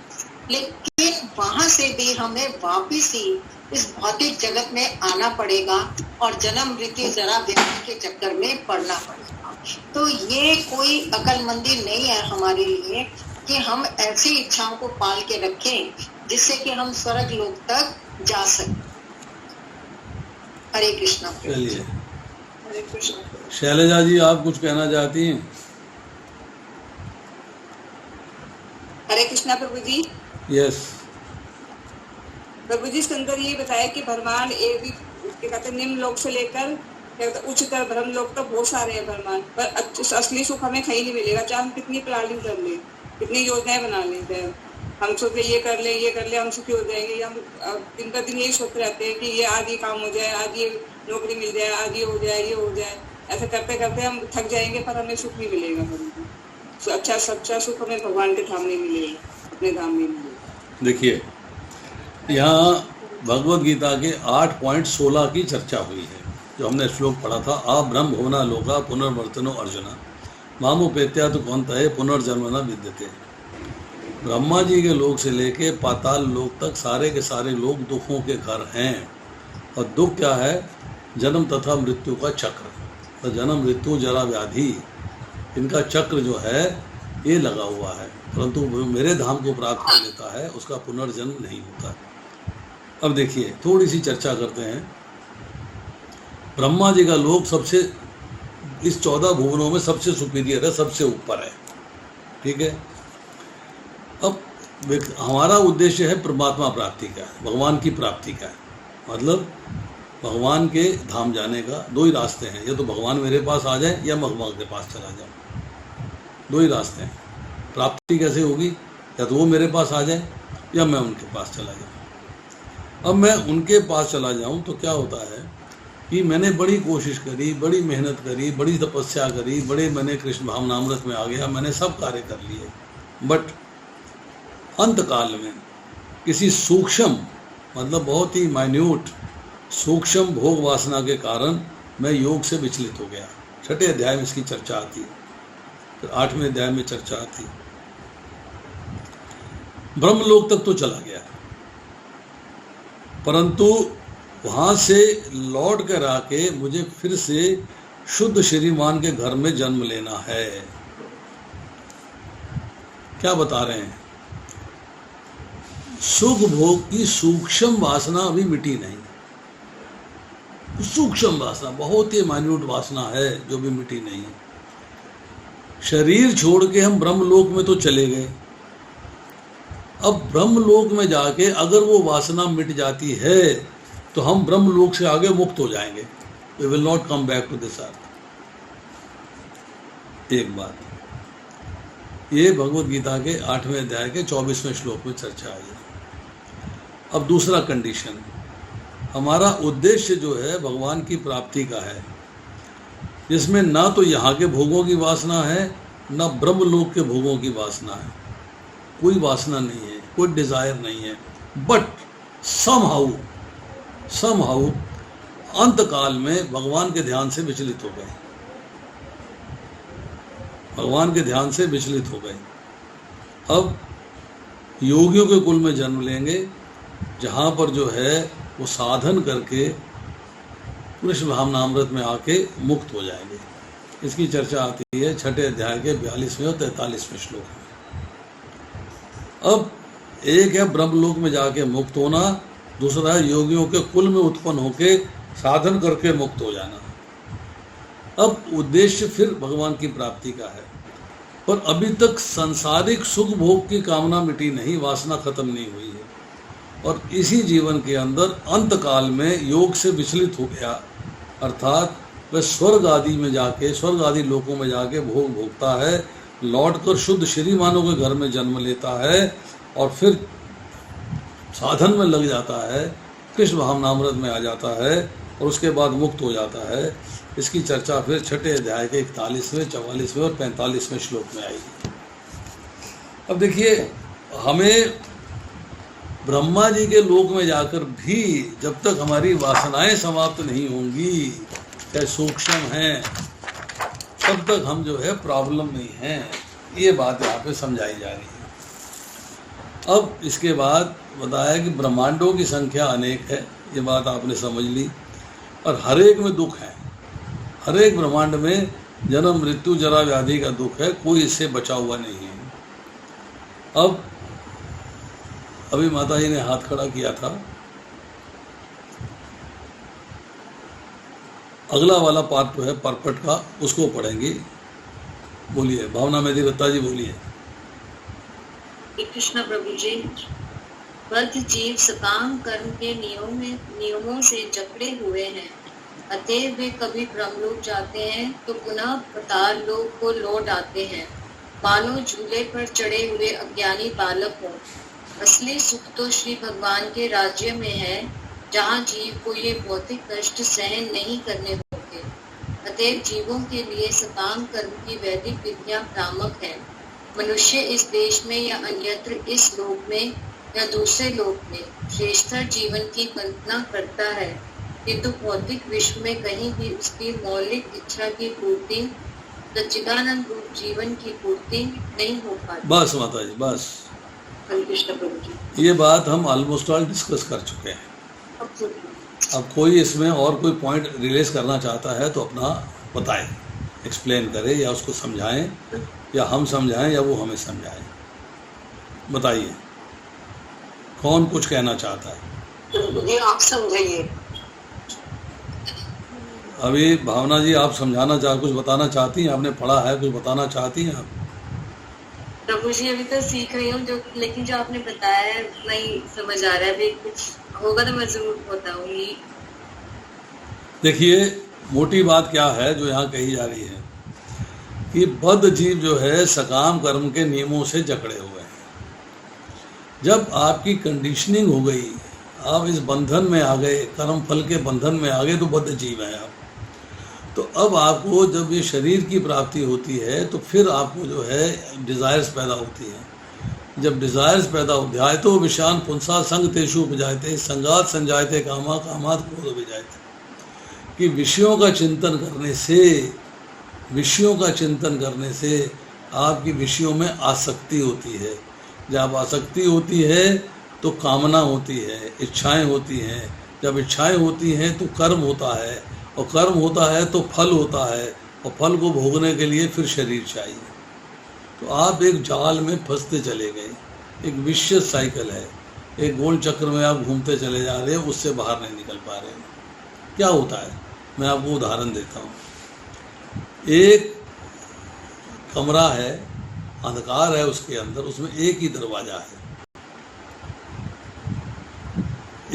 लेकिन वहां से भी हमें वापिस ही इस भौतिक जगत में आना पड़ेगा और जन्म मृत्यु जरा व्याधि के चक्कर में पड़ना पड़ेगा। तो ये कोई अकलमंदी नहीं है हमारे लिए कि हम ऐसी इच्छाओं को पाल के रखें जिससे कि हम स्वर्ग लोक तक जा सकें। हरे कृष्णा। चलिए, शैलजा जी, आप कुछ कहना चाहती हैं? हरे कृष्णा प्रभु जी। यस प्रभु जी, इसके अंदर ये बताया कि ब्रह्मांड एक भी क्या कहते हैं निम्न लोक से लेकर उच्चतर ब्रह्म लोक तक बहुत सारे हैं ब्रह्मांड, पर असली सुख हमें कहीं नहीं मिलेगा, चाहे हम कितनी प्लानिंग कर लें, कितनी योजनाएं बना लेते हैं। हम सोचते ये कर ले हम सुखी हो जाएंगे। हम दिन पर दिन यही सोचते रहते हैं कि ये आज ये काम हो जाए, आज ये नौकरी मिल जाए, आज ये हो जाए, ये हो जाए। ऐसा करते करते हम थक जाएंगे, पर हमें सुख नहीं मिलेगा। तो अच्छा सच्चा सुख हमें भगवान के धाम में मिलेगा, अपने धाम में मिलेगा। देखिए, यहाँ भगवद गीता के 8.16 की चर्चा हुई है, जो हमने श्लोक पढ़ा था। आ ब्रह्म भुवना लोका पुनर्वर्तनो अर्जुना मामुपेत्या तो कौनतये पुनर्जन्म न विद्यते। ब्रह्मा जी के लोक से लेके पाताल लोक तक सारे के सारे लोग दुखों के घर हैं। और दुख क्या है? जन्म तथा मृत्यु का चक्र। तो जन्म मृत्यु जरा व्याधि, इनका चक्र जो है ये लगा हुआ है, परंतु मेरे धाम को प्राप्त कर लेता है, उसका पुनर्जन्म नहीं होता। अब देखिए, थोड़ी सी चर्चा करते हैं। ब्रह्मा जी का लोक सबसे इस 14 भुवनों में सबसे सुपीरियर है, सबसे ऊपर है, ठीक है। अब हमारा उद्देश्य है परमात्मा प्राप्ति का, भगवान की प्राप्ति का, मतलब भगवान के धाम जाने का। दो ही रास्ते हैं, या तो भगवान मेरे पास आ जाए या मैं भगवान के पास चला जाऊँ। दो ही रास्ते हैं। प्राप्ति कैसे होगी? या तो वो मेरे पास आ जाए या मैं उनके पास चला जाऊँ। अब मैं उनके पास चला जाऊँ तो क्या होता है कि मैंने बड़ी कोशिश करी, बड़ी मेहनत करी, बड़ी तपस्या करी, बड़े मैंने कृष्ण भावनामृत में आ गया, मैंने सब कार्य कर लिए, बट अंत काल में किसी सूक्ष्म, मतलब बहुत ही माइन्यूट सूक्ष्म भोग वासना के कारण मैं योग से विचलित हो गया। 6ठे अध्याय में इसकी चर्चा आती है, फिर 8वें अध्याय में चर्चा आती। ब्रह्मलोक तक तो चला गया, परंतु वहां से लौट कर आके मुझे फिर से शुद्ध श्रीमान के घर में जन्म लेना है। क्या बता रहे हैं? सुख भोग की सूक्ष्म वासना अभी मिटी नहीं। सूक्ष्म वासना, बहुत ही माइन्यूट वासना है जो भी मिटी नहीं है। शरीर छोड़ के हम ब्रह्मलोक में तो चले गए, अब ब्रह्मलोक में जाके अगर वो वासना मिट जाती है तो हम ब्रह्मलोक से आगे मुक्त हो जाएंगे। We will not come back to this earth. एक बात ये भगवत गीता के 8वें अध्याय के 24वें श्लोक में चर्चा आई है। अब दूसरा कंडीशन, हमारा उद्देश्य जो है भगवान की प्राप्ति का है, जिसमें ना तो यहाँ के भोगों की वासना है, ना ब्रह्मलोक के भोगों की वासना है। कोई वासना नहीं है, कोई डिजायर नहीं है, बट समहाउ अंत काल में भगवान के ध्यान से विचलित हो गए, भगवान के ध्यान से विचलित हो गए। अब योगियों के कुल में जन्म लेंगे, जहाँ पर जो है वो साधन करके कृष्ण भावनामृत में आके मुक्त हो जाएंगे। इसकी चर्चा आती है 6ठे अध्याय के 42वें और 43वें श्लोक में। अब एक है ब्रह्मलोक में जाके मुक्त होना, दूसरा है योगियों के कुल में उत्पन्न होके साधन करके मुक्त हो जाना। अब उद्देश्य फिर भगवान की प्राप्ति का है, पर अभी तक सांसारिक सुख भोग की कामना मिटी नहीं, वासना खत्म नहीं हुई है। और इसी जीवन के अंदर अंत काल में योग से विचलित हो गया, अर्थात वह स्वर्ग आदि में जाके, स्वर्ग आदि लोकों में जाके भोग भोगता है, लौटकर शुद्ध श्रीमानों के घर में जन्म लेता है और फिर साधन में लग जाता है, कृष्ण भावनामृत में आ जाता है और उसके बाद मुक्त हो जाता है। इसकी चर्चा फिर 6ठे अध्याय के 41वें, 44वें और 45वें श्लोक में आएगी। अब देखिए, हमें ब्रह्मा जी के लोक में जाकर भी जब तक हमारी वासनाएं समाप्त नहीं होंगी, चाहे सूक्ष्म हैं, तब तक हम जो है प्रॉब्लम में हैं। ये बात यहाँ पे समझाई जा रही है। अब इसके बाद बताया कि ब्रह्मांडों की संख्या अनेक है, ये बात आपने समझ ली, और हर एक में दुख है, हर एक ब्रह्मांड में जन्म मृत्यु जरा व्याधि का दुख है, कोई इससे बचा हुआ नहीं है। अब अभी माता जी ने हाथ खड़ा किया था, अगला वाला पार्ट जो है परपट का, उसको पढ़ेंगे। बोलिए भावना मेरी दत्ता जी, बोलिए। कृष्ण प्रभु जी, बद्ध जीव सकाम कर्म के नियमों से जकड़े हुए हैं, अतएव वे कभी ब्रह्मलोक जाते हैं तो पुनः पाताल लोक को लौट आते हैं, मानो झूले पर चढ़े हुए अज्ञानी बालक हो। असली सुख तो श्री भगवान के राज्य में है, जहाँ जीव को ये भौतिक कष्ट सहन नहीं करने होते। अतएव जीवों के लिए सकाम कर्म की वैदिक विद्या भ्रामक है। मनुष्य इस देश में या अन्यत्र इस लोक में या दूसरे लोक में श्रेष्ठतर जीवन की कल्पना करता है, किंतु भौतिक विश्व में कहीं भी उसकी मौलिक इच्छा की पूर्ति, सच्चिदानंद रूप जीवन की पूर्ति नहीं हो पाती। बस माता जी, बस कृष्ण प्रभु जी, ये बात हम ऑलमोस्ट ऑल डिस्कस कर चुके हैं। अब कोई इसमें और कोई पॉइंट रिलेज करना चाहता है तो अपना बताएं, एक्सप्लेन करें, या उसको समझाएं, या हम समझाएं, या वो हमें समझाएं। बताइए कौन कुछ कहना चाहता है। ये आप समझाइए। अभी भावना जी आप समझाना कुछ बताना चाहती हैं? आपने पढ़ा है, कुछ बताना चाहती हैं आप? प्रभु जी, अभी तो सीख रही हूँ, लेकिन जो आपने बताया है नहीं समझ आ रहा है। अभी कुछ होगा तो मैं जरूर बताऊंगी। देखिए, मोटी बात क्या है जो यहाँ कही जा रही है कि बद्ध जीव जो है सकाम कर्म के नियमों से जकड़े हुए हैं। जब आपकी कंडीशनिंग हो गई, आप इस बंधन में आ गए, कर्म फल के बंधन में आ गए तो बद्ध जीव हैं आप। तो अब आपको जब ये शरीर की प्राप्ति होती है तो फिर आपको जो है डिज़ायर्स पैदा होती हैं। जब डिज़ायर्स पैदा हो ध्यायतो विषान पुंसा संग तेषु उपजायते संगात संजायते कामा कामात क्रोध विजायते, कि विषयों का चिंतन करने से आपकी विषयों में आसक्ति होती है। जब आसक्ति होती है तो कामना होती है, इच्छाएं होती हैं। जब इच्छाएं होती हैं तो कर्म होता है, और कर्म होता है तो फल होता है, और फल को भोगने के लिए फिर शरीर चाहिए। तो आप एक जाल में फंसते चले गए, एक विशियस साइकिल है, एक गोल चक्र में आप घूमते चले जा रहे हैं, उससे बाहर नहीं निकल पा रहे हैं। क्या होता है, मैं आपको उदाहरण देता हूँ। एक कमरा है, अंधकार है उसके अंदर, उसमें एक ही दरवाज़ा है।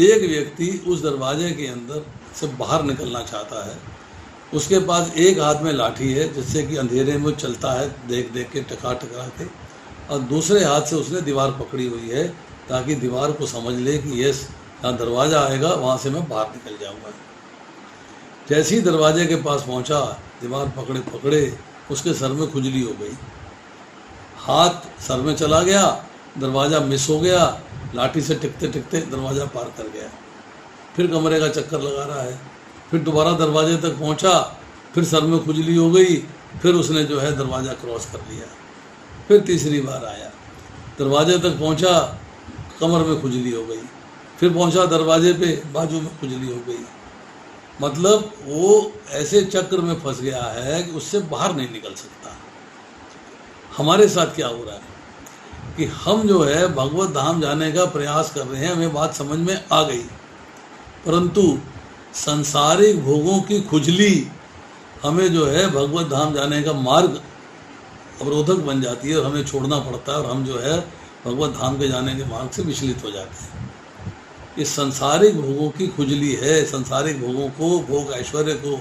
एक व्यक्ति उस दरवाजे के अंदर से बाहर निकलना चाहता है, उसके पास एक हाथ में लाठी है जिससे कि अंधेरे में चलता है देख देख के टकरा के, और दूसरे हाथ से उसने दीवार पकड़ी हुई है ताकि दीवार को समझ ले कि ये यहाँ दरवाज़ा आएगा, वहाँ से मैं बाहर निकल जाऊँगा। जैसे ही दरवाजे के पास पहुँचा, दीवार पकड़े उसके सर में खुजली हो गई, हाथ सर में चला गया, दरवाज़ा मिस हो गया, लाठी से टिकते टिकते दरवाज़ा पार कर गया। फिर कमरे का चक्कर लगा रहा है, फिर दोबारा दरवाजे तक पहुंचा, फिर सर में खुजली हो गई, फिर उसने जो है दरवाज़ा क्रॉस कर लिया। फिर तीसरी बार आया, दरवाजे तक पहुंचा, कमर में खुजली हो गई, फिर पहुंचा दरवाजे पे, बाजू में खुजली हो गई। मतलब वो ऐसे चक्र में फंस गया है कि उससे बाहर नहीं निकल सकता। हमारे साथ क्या हो रहा है कि हम जो है भगवत धाम जाने का प्रयास कर रहे हैं, हमें बात समझ में आ गई, परंतु संसारिक भोगों की खुजली हमें जो है भगवत धाम जाने का मार्ग अवरोधक बन जाती है, और हमें छोड़ना पड़ता है, और हम जो है भगवत धाम के जाने के मार्ग से विचलित हो जाते हैं। इस संसारिक भोगों की खुजली है, संसारिक भोगों को, भोग ऐश्वर्य को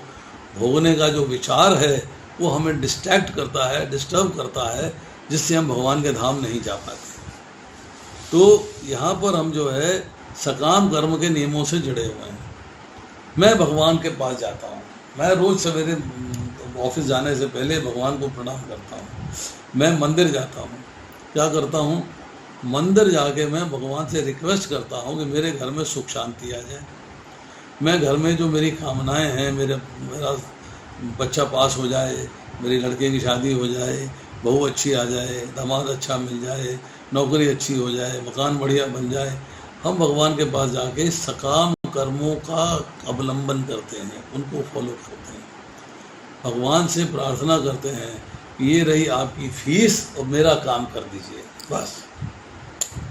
भोगने का जो विचार है वो हमें डिस्ट्रैक्ट करता है, डिस्टर्ब करता है, जिससे हम भगवान के धाम नहीं जा पाते। तो यहाँ पर हम जो है सकाम कर्म के नियमों से जुड़े हुए हैं। मैं भगवान के पास जाता हूँ, मैं रोज़ सवेरे ऑफिस जाने से पहले भगवान को प्रणाम करता हूँ। मैं मंदिर जाता हूँ, क्या करता हूँ, मंदिर जाके मैं भगवान से रिक्वेस्ट करता हूँ कि मेरे घर में सुख शांति आ जाए। मैं घर में जो मेरी कामनाएं हैं, मेरा बच्चा पास हो जाए, मेरी लड़के की शादी हो जाए, बहू अच्छी आ जाए, दामाद अच्छा मिल जाए, नौकरी अच्छी हो जाए, मकान बढ़िया बन जाए, हम भगवान के पास जाके सकाम कर्मों का अवलंबन करते हैं, उनको फॉलो करते हैं, भगवान से प्रार्थना करते हैं कि ये रही आपकी फीस और मेरा काम कर दीजिए, बस।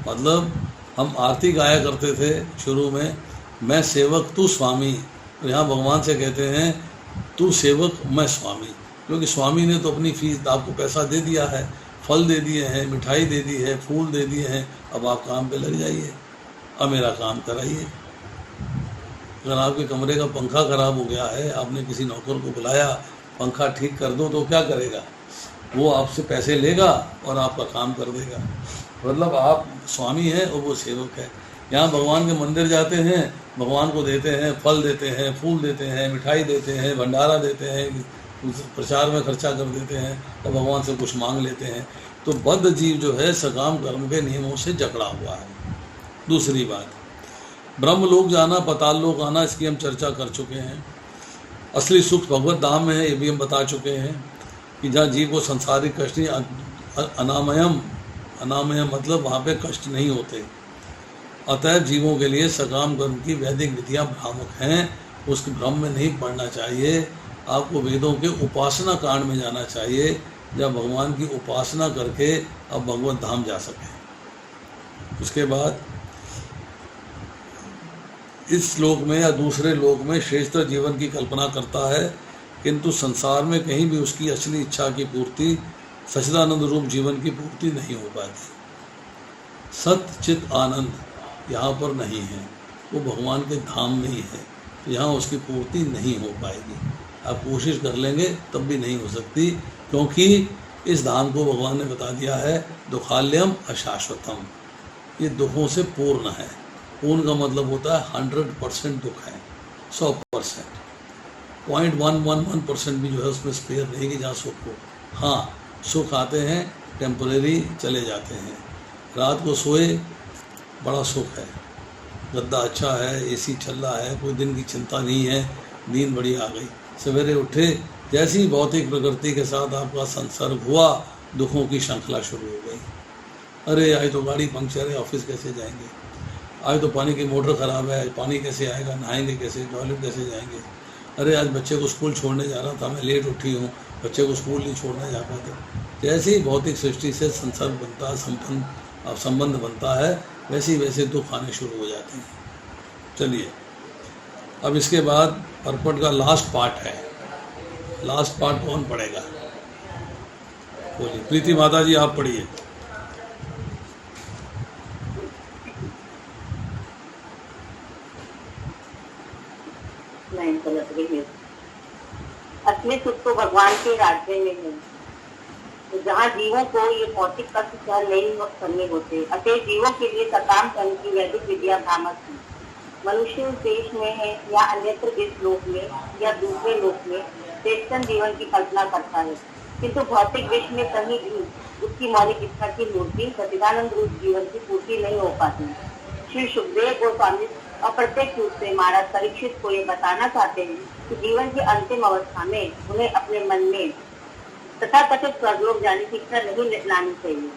मतलब हम आरती गाया करते थे शुरू में, मैं सेवक तू स्वामी, तो यहाँ भगवान से कहते हैं तू सेवक मैं स्वामी, क्योंकि स्वामी ने तो अपनी फीस, आपको पैसा दे दिया है, फल दे दिए हैं, मिठाई दे दी है, फूल दे दिए हैं, अब आप काम पे लग जाइए, अब मेरा काम कराइए। अगर आपके कमरे का पंखा खराब हो गया है, आपने किसी नौकर को बुलाया, पंखा ठीक कर दो, तो क्या करेगा वो, आपसे पैसे लेगा और आपका काम कर देगा। मतलब आप स्वामी हैं और वो सेवक है। यहाँ भगवान के मंदिर जाते हैं, भगवान को देते हैं, फल देते हैं, फूल देते हैं, मिठाई देते हैं, भंडारा देते हैं, प्रचार में खर्चा कर देते हैं, और भगवान से कुछ मांग लेते हैं। तो बद्ध जीव जो है सकाम कर्म के नियमों से जकड़ा हुआ है। दूसरी बात, ब्रह्म लोक जाना, पाताल लोक आना, इसकी हम चर्चा कर चुके हैं। असली सुख भगवत धाम में है, ये भी हम बता चुके हैं कि जहाँ जीव को संसारिक कष्ट नहीं, अनामयम, अनामयम मतलब वहाँ पे कष्ट नहीं होते। अतः जीवों के लिए सकाम कर्म की वैदिक विधियाँ भ्रामक हैं, उस भ्रम में नहीं पड़ना चाहिए। आपको वेदों के उपासना कांड में जाना चाहिए, जब भगवान की उपासना करके आप भगवत धाम जा सकें। उसके बाद इस लोक में या दूसरे लोक में श्रेष्ठ जीवन की कल्पना करता है, किंतु संसार में कहीं भी उसकी असली इच्छा की पूर्ति, सच्चिदानंद रूप जीवन की पूर्ति नहीं हो पाती। सत्य चित आनंद यहाँ पर नहीं है, वो भगवान के धाम में ही है, तो यहाँ उसकी पूर्ति नहीं हो पाएगी। आप कोशिश कर लेंगे तब भी नहीं हो सकती, क्योंकि इस धाम को भगवान ने बता दिया है दुखाल्यम अशाश्वतम, ये दुखों से पूर्ण है। पूर्ण का मतलब होता है 100% दुख है, 100%। 0.111% भी जो है उसमें स्पेयर रहेगी जहाँ सुख हो। हाँ, सुख आते हैं, टेम्परेरी चले जाते हैं। रात को सोए बड़ा सुख है, गद्दा अच्छा है, एसी चल रहा है, कोई दिन की चिंता नहीं है, नींद बड़ी आ गई। सवेरे उठे, जैसी भौतिक प्रकृति के साथ आपका संसर्ग हुआ, दुखों की श्रृंखला शुरू हो गई। अरे आज तो गाड़ी पंक्चर है, ऑफिस कैसे जाएंगे, आज तो पानी की मोटर ख़राब है, पानी कैसे आएगा, नहाएंगे कैसे, टॉयलेट कैसे जाएंगे, अरे आज बच्चे को स्कूल छोड़ने जा रहा था, मैं लेट उठी हूँ, बच्चे को स्कूल नहीं छोड़ने जा पाते। जैसे ही भौतिक सृष्टि से संसर्ग बनता है, संबंध बनता है, वैसे वैसे दुख आने शुरू हो जाते हैं। चलिए, अब इसके बाद परपट का लास्ट पार्ट है। लास्ट पार्ट कौन पढ़ेगा? बोलिए, प्रीति माता जी आप पढ़िए। नहीं, गलत रही है। असली सुख तो भगवान के राज्य में है, तो जहाँ जीवों को ये भौतिक कष्ट सहन नहीं करने होते। अतः जीवों के लिए सकाम कर्म की वैदिक विद्या भ्रामक है। मनुष्य उस देश में है या अन्यत्र इस लोक में या दूसरे लोक में श्रेष्ठ जीवन की कल्पना करता है, किंतु भौतिक विश्व में कहीं भी उसकी मौलिक इच्छा की मूर्ति सच्चिदानंद रूप जीवन की पूर्ति नहीं हो पाती। श्री सुखदेव गोस्वामी अप्रत्यक्ष रूप से महाराज परीक्षित को ये बताना चाहते हैं कि जीवन की अंतिम अवस्था में उन्हें अपने मन में तथा कथित स्वर्गलोक जाने की इच्छा नहीं लानी चाहिए,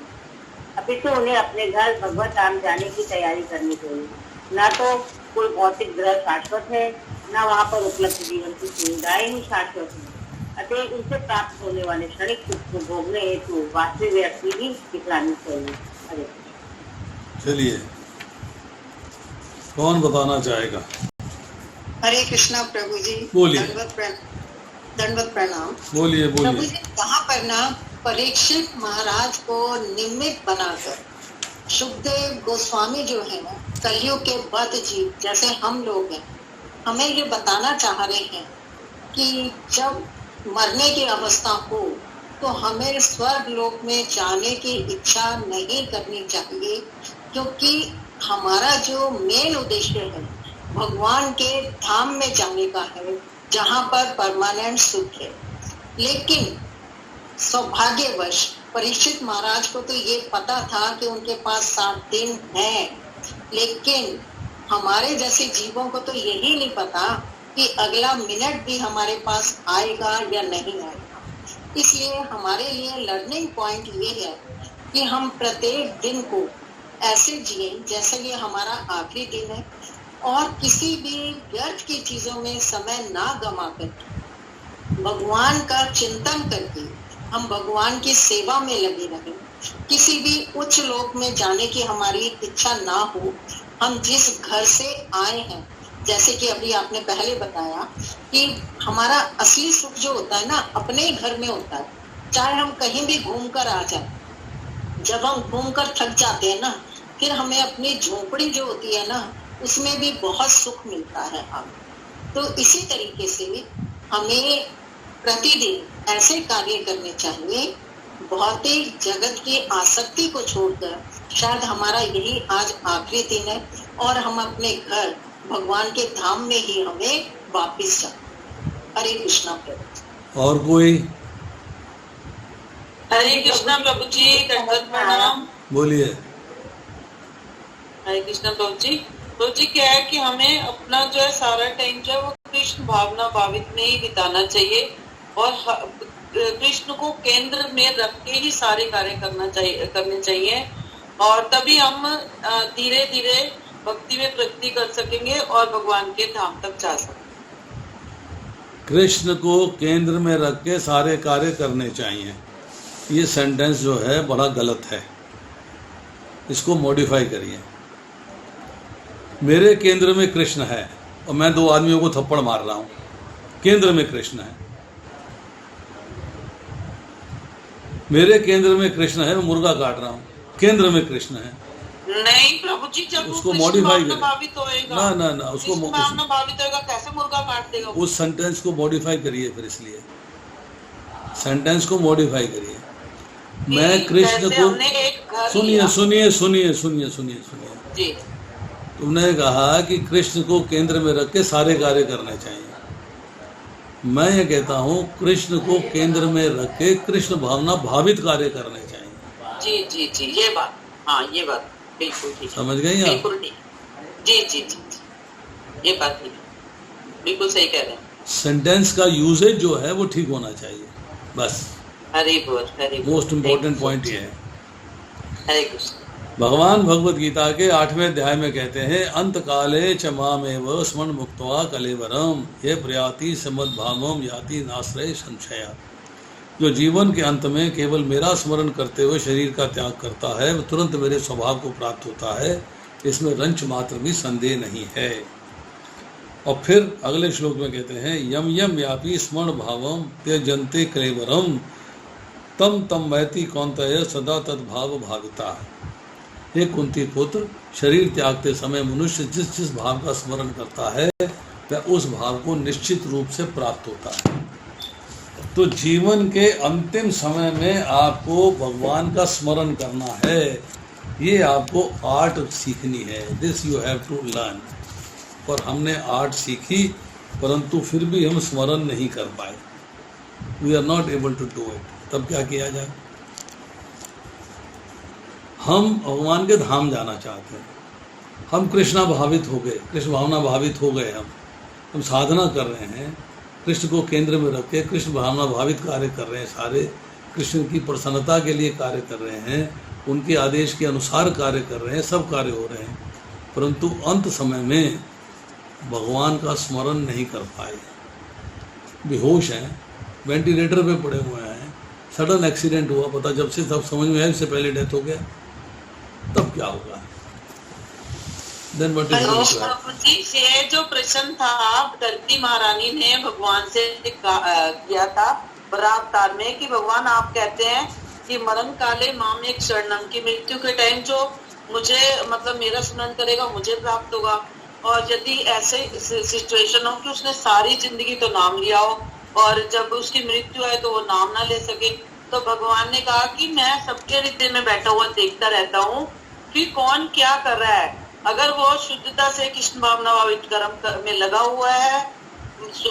अपितु उन्हें अपने घर भगवत धाम जाने की तैयारी करनी चाहिए। न तो कोई भौतिक ग्रह शाश्वत है, न वहाँ पर उपलब्ध जीवन की सुविधाएं ही शाश्वत है। अतः उनसे प्राप्त होने वाले क्षणिक सुख को भोगने हेतु वास्तविक व्यक्ति ही दिखलानी चाहिए। अरे चलिए, कौन बताना चाहेगा? हरे कृष्णा प्रभु जी। बोलिए। दंडवत प्रणाम। बोलिए प्रभु बोलिए। जी, कहाँ पर ना परीक्षित महाराज को निमित्त बनाकर सुखदेव गोस्वामी जो है ना, कलयुग के बद्ध जीव जैसे हम लोग हैं, हमें ये बताना चाह रहे हैं कि जब मरने की अवस्था हो तो हमें स्वर्ग लोक में जाने की इच्छा नहीं करनी चाहिए, क्योंकि हमारा जो मेन उद्देश्य है भगवान के धाम में जाने का है, जहाँ पर परमानेंट सुख है। लेकिन सौभाग्यवश परीक्षित महाराज को तो ये पता था कि उनके पास 7 दिन हैं, लेकिन हमारे जैसे जीवों को तो यही नहीं पता कि अगला मिनट भी हमारे पास आएगा या नहीं आएगा। इसलिए हमारे लिए लर्निंग पॉइंट ये है कि हम प्रत्येक दिन को ऐसे जिए जैसे ये हमारा आखिरी दिन है, और किसी भी व्यर्थ की चीजों में समय ना गमा करके भगवान का चिंतन करके हम भगवान की सेवा में लगे रहें। किसी भी उच्च लोक में जाने की हमारी इच्छा ना हो। हम जिस घर से आए हैं, जैसे कि अभी आपने पहले बताया कि हमारा असली सुख जो होता है ना अपने घर में होता है, चाहे हम कहीं भी घूम कर आ जाए। जब हम घूम कर थक जाते हैं ना, फिर हमें अपनी झोपड़ी जो होती है ना उसमें भी बहुत सुख मिलता है। तो इसी तरीके से हमें प्रतिदिन ऐसे कार्य करने चाहिए, भौतिक जगत की आसक्ति को छोड़कर। शायद हमारा यही आज आखिरी दिन है और हम अपने घर भगवान के धाम में ही हमें वापस जाए। हरे कृष्णा प्रभु। और कोई? हरे कृष्णा प्रभु जी, दंडवत प्रणाम। बोलिए। हरे कृष्णा प्रभु जी। प्रभु जी क्या है कि हमें अपना जो है सारा टाइम जो है वो कृष्ण भावना भावित में ही बिताना चाहिए, और कृष्ण को केंद्र में रख के ही सारे कार्य करने चाहिए, और तभी हम धीरे धीरे भक्ति में प्रगति कर सकेंगे और भगवान के धाम तक जा सकेंगे। कृष्ण को केंद्र में रख के सारे कार्य करने चाहिए, ये सेंटेंस जो है बड़ा गलत है, इसको मॉडिफाई करिए। मेरे केंद्र में कृष्ण है और मैं 2 आदमियों को थप्पड़ मार रहा हूँ, केंद्र में कृष्ण है। मेरे केंद्र में कृष्ण है, मैं मुर्गा काट रहा हूँ, केंद्र में कृष्ण है। नहीं प्रभु जी, जब उसको मॉडिफाई भावित होएगा ना उसको भावित होएगा, कैसे मुर्गा काट देगा? उस सेंटेंस को मॉडिफाई करिए, फिर इसलिए सेंटेंस को मॉडिफाई करिए। मैं कृष्ण को सुनिए जी, तुमने कहा कि कृष्ण को केंद्र में रख के सारे कार्य करने चाहिए। मैं ये कहता हूँ कृष्ण को केंद्र में रख के कृष्ण भावना भावित कार्य करने चाहिए। जी जी जी, ये बात, हाँ ये बात बिल्कुल ठीक, समझ गई आप? बिल्कुल ठीक, जी जी जी जी, ये बात ठीक, बिल्कुल सही कह रहे हैं। सेंटेंस का यूजेज जो है वो ठीक होना चाहिए, बस। हरि बोल, हरि बोल। मोस्ट इम्पोर्टेंट पॉइंट ये है। हरे कृष्ण। भगवान भगवत गीता के 8वें अध्याय में कहते हैं, अंत काले च मामेव स्मरण मुक्त्वा कलेवरम ये प्रयाति समद्भावम याति नाश्रय संशया। जो जीवन के अंत में केवल मेरा स्मरण करते हुए शरीर का त्याग करता है वह तुरंत मेरे स्वभाव को प्राप्त होता है, इसमें रंच मात्र भी संदेह नहीं है। और फिर अगले श्लोक में कहते हैं, यम यम व्यापी स्मरण भावम त्यजन्ते कलेवरम तम तम वैति कौन्तेय सदा तद्भाव भाविता। हे कुंती पुत्र, शरीर त्यागते समय मनुष्य जिस जिस भाव का स्मरण करता है वह उस भाव को निश्चित रूप से प्राप्त होता है। तो जीवन के अंतिम समय में आपको भगवान का स्मरण करना है, ये आपको आर्ट सीखनी है। This you have to learn. पर हमने आर्ट सीखी परंतु फिर भी हम स्मरण नहीं कर पाए, we are not able to do it. तब क्या किया जाए? हम भगवान के धाम जाना चाहते हैं, हम कृष्णा भावित हो गए, कृष्ण भावना भावित हो गए, हम साधना कर रहे हैं, कृष्ण को केंद्र में रख के कृष्ण भावना भावित कार्य कर रहे हैं, सारे कृष्ण की प्रसन्नता के लिए कार्य कर रहे हैं, उनके आदेश के अनुसार कार्य कर रहे हैं, सब कार्य हो रहे हैं, परंतु अंत समय में भगवान का स्मरण नहीं कर पाए, बेहोश हैं, वेंटिलेटर पे पड़े हुए हैं, सडन एक्सीडेंट हुआ, पता जब से तब समझ में आया इससे पहले डेथ हो गया, तब क्या होगा? प्रभु जी, ये जो प्रश्न था धरती महारानी ने भगवान से किया था बरावतार में कि भगवान आप कहते हैं कि मरण काले माम एक शरणम की मृत्यु के टाइम जो मुझे मतलब मेरा स्मरण करेगा मुझे प्राप्त होगा, और यदि ऐसे सिचुएशन हो कि उसने सारी जिंदगी तो नाम लिया हो और जब उसकी मृत्यु है तो वो नाम ना ले सके, तो भगवान ने कहा कि मैं सबके हृदय में बैठा हुआ देखता रहता हूँ कि कौन क्या कर रहा है। अगर वो शुद्धता से कृष्ण भावना भावित कर्म में लगा हुआ है,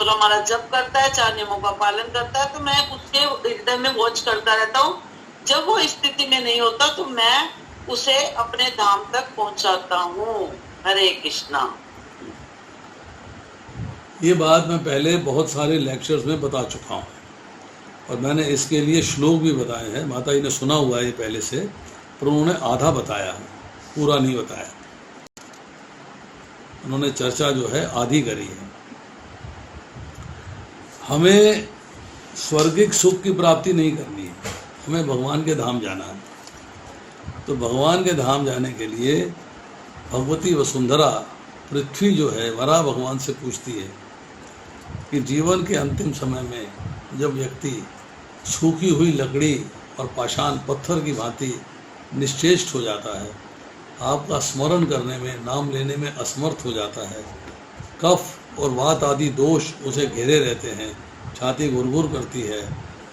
हमारा जप करता है, 4 नियमों का पालन करता है, तो मैं उसके हृदय में वॉच करता रहता हूँ। जब वो स्थिति में नहीं होता तो मैं उसे अपने धाम तक पहुंचाता हूँ। हरे कृष्णा। ये बात मैं पहले बहुत सारे लेक्चर्स में बता चुका हूँ और मैंने इसके लिए श्लोक भी बताए हैं। माता जी ने सुना हुआ है ये पहले से, पर उन्होंने आधा बताया है, पूरा नहीं बताया। उन्होंने चर्चा जो है आधी करी है। हमें स्वर्गिक सुख की प्राप्ति नहीं करनी है, हमें भगवान के धाम जाना है। तो भगवान के धाम जाने के लिए भगवती वसुंधरा पृथ्वी जो है वरा भगवान से पूछती है कि जीवन के अंतिम समय में जब व्यक्ति सूखी हुई लकड़ी और पाषाण पत्थर की भांति निश्चेष्ट हो जाता है, आपका स्मरण करने में, नाम लेने में असमर्थ हो जाता है, कफ और वात आदि दोष उसे घेरे रहते हैं, छाती गुरगुर करती है,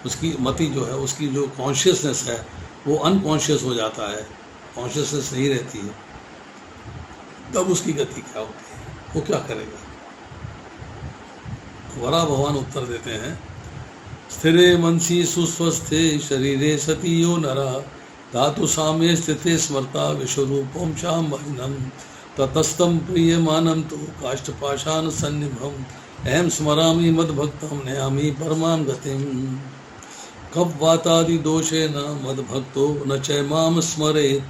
उसकी मति जो है, उसकी जो कॉन्शियसनेस है वो अनकॉन्शियस हो जाता है, कॉन्शियसनेस नहीं रहती है, तब उसकी गति क्या होती है, वो क्या करेगा? वरा भगवान उत्तर देते हैं, स्थिरे मनसी सुस्वस्थे शरीरे सती यो नरा धातु साम्ये स्थिते स्मरता विश्वरूपम श्याम भजनम ततस्तम प्रियमानम तो काष्ठपाषाण सन्निभम अहम स्मरामि मद्भक्तम नयामि परमां गतिम कब वातादि दोषे न मद्भक्तो न च माम स्मरेत्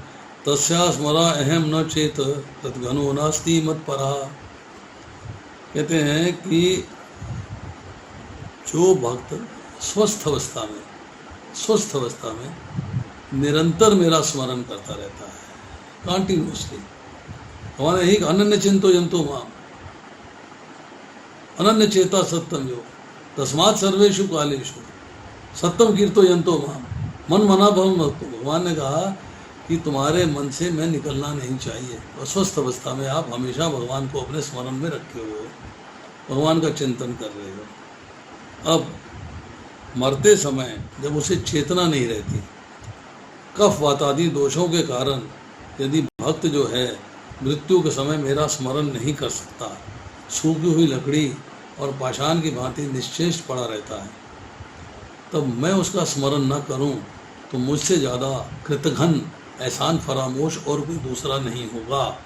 तस्या स्मरा अहम न चेत तद्घनो नास्ति मत्परा। कहते हैं कि जो भक्त स्वस्थ अवस्था में निरंतर मेरा स्मरण करता रहता है, कंटिन्यूसली, हमारे ही अनन्य चिंतो जंतो माम अनन्य चेता सत्यम जो तस्मात् सर्वेषु कालेषु सत्यम कीर्तो जंतो माम मन मना भव भक्तो। भगवान ने कहा कि तुम्हारे मन से मैं निकलना नहीं चाहिए, और स्वस्थ अवस्था में आप हमेशा भगवान को अपने स्मरण में रखे हुए हो, भगवान का चिंतन कर रहे हो। अब मरते समय जब उसे चेतना नहीं रहती, कफ वातादि दोषों के कारण यदि भक्त जो है मृत्यु के समय मेरा स्मरण नहीं कर सकता, सूखी हुई लकड़ी और पाषाण की भांति निश्चेष्ट पड़ा रहता है, तब मैं उसका स्मरण न करूं तो मुझसे ज़्यादा कृतघ्न एहसान फरामोश और कोई दूसरा नहीं होगा।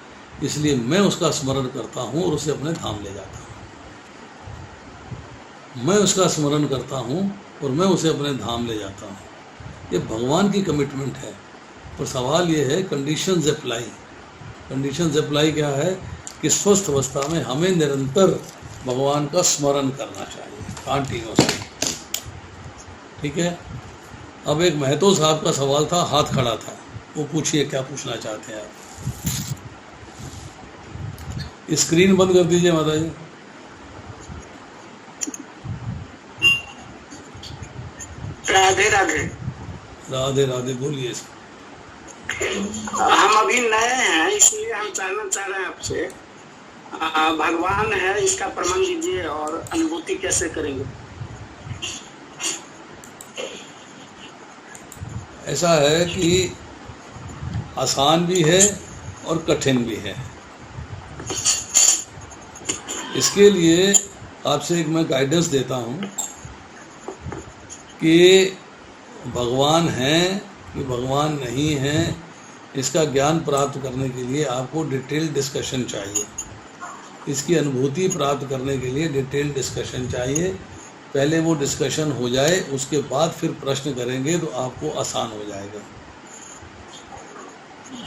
इसलिए मैं उसका स्मरण करता हूं और उसे अपने धाम ले जाता हूं। मैं उसका स्मरण करता हूं और मैं उसे अपने धाम ले जाता हूं। ये भगवान की कमिटमेंट है। और सवाल ये है, कंडीशंस अप्लाई। कंडीशंस अप्लाई क्या है कि स्वस्थ अवस्था में हमें निरंतर भगवान का स्मरण करना चाहिए, कंटिन्यूअसली। ठीक है। अब एक महतो साहब का सवाल था, हाथ खड़ा था, वो पूछिए क्या पूछना चाहते हैं आप। स्क्रीन बंद कर दीजिए माता जी। राधे राधे। राधे राधे, बोलिए। हम अभी नए हैं, इसलिए हम जानना चाह रहे हैं आपसे, भगवान है इसका प्रमाण दीजिए और अनुभूति कैसे करेंगे। ऐसा है कि आसान भी है और कठिन भी है। इसके लिए आपसे एक मैं गाइडेंस देता हूँ कि भगवान हैं कि भगवान नहीं हैं, इसका ज्ञान प्राप्त करने के लिए आपको डिटेल डिस्कशन चाहिए। इसकी अनुभूति प्राप्त करने के लिए डिटेल डिस्कशन चाहिए। पहले वो डिस्कशन हो जाए, उसके बाद फिर प्रश्न करेंगे तो आपको आसान हो जाएगा।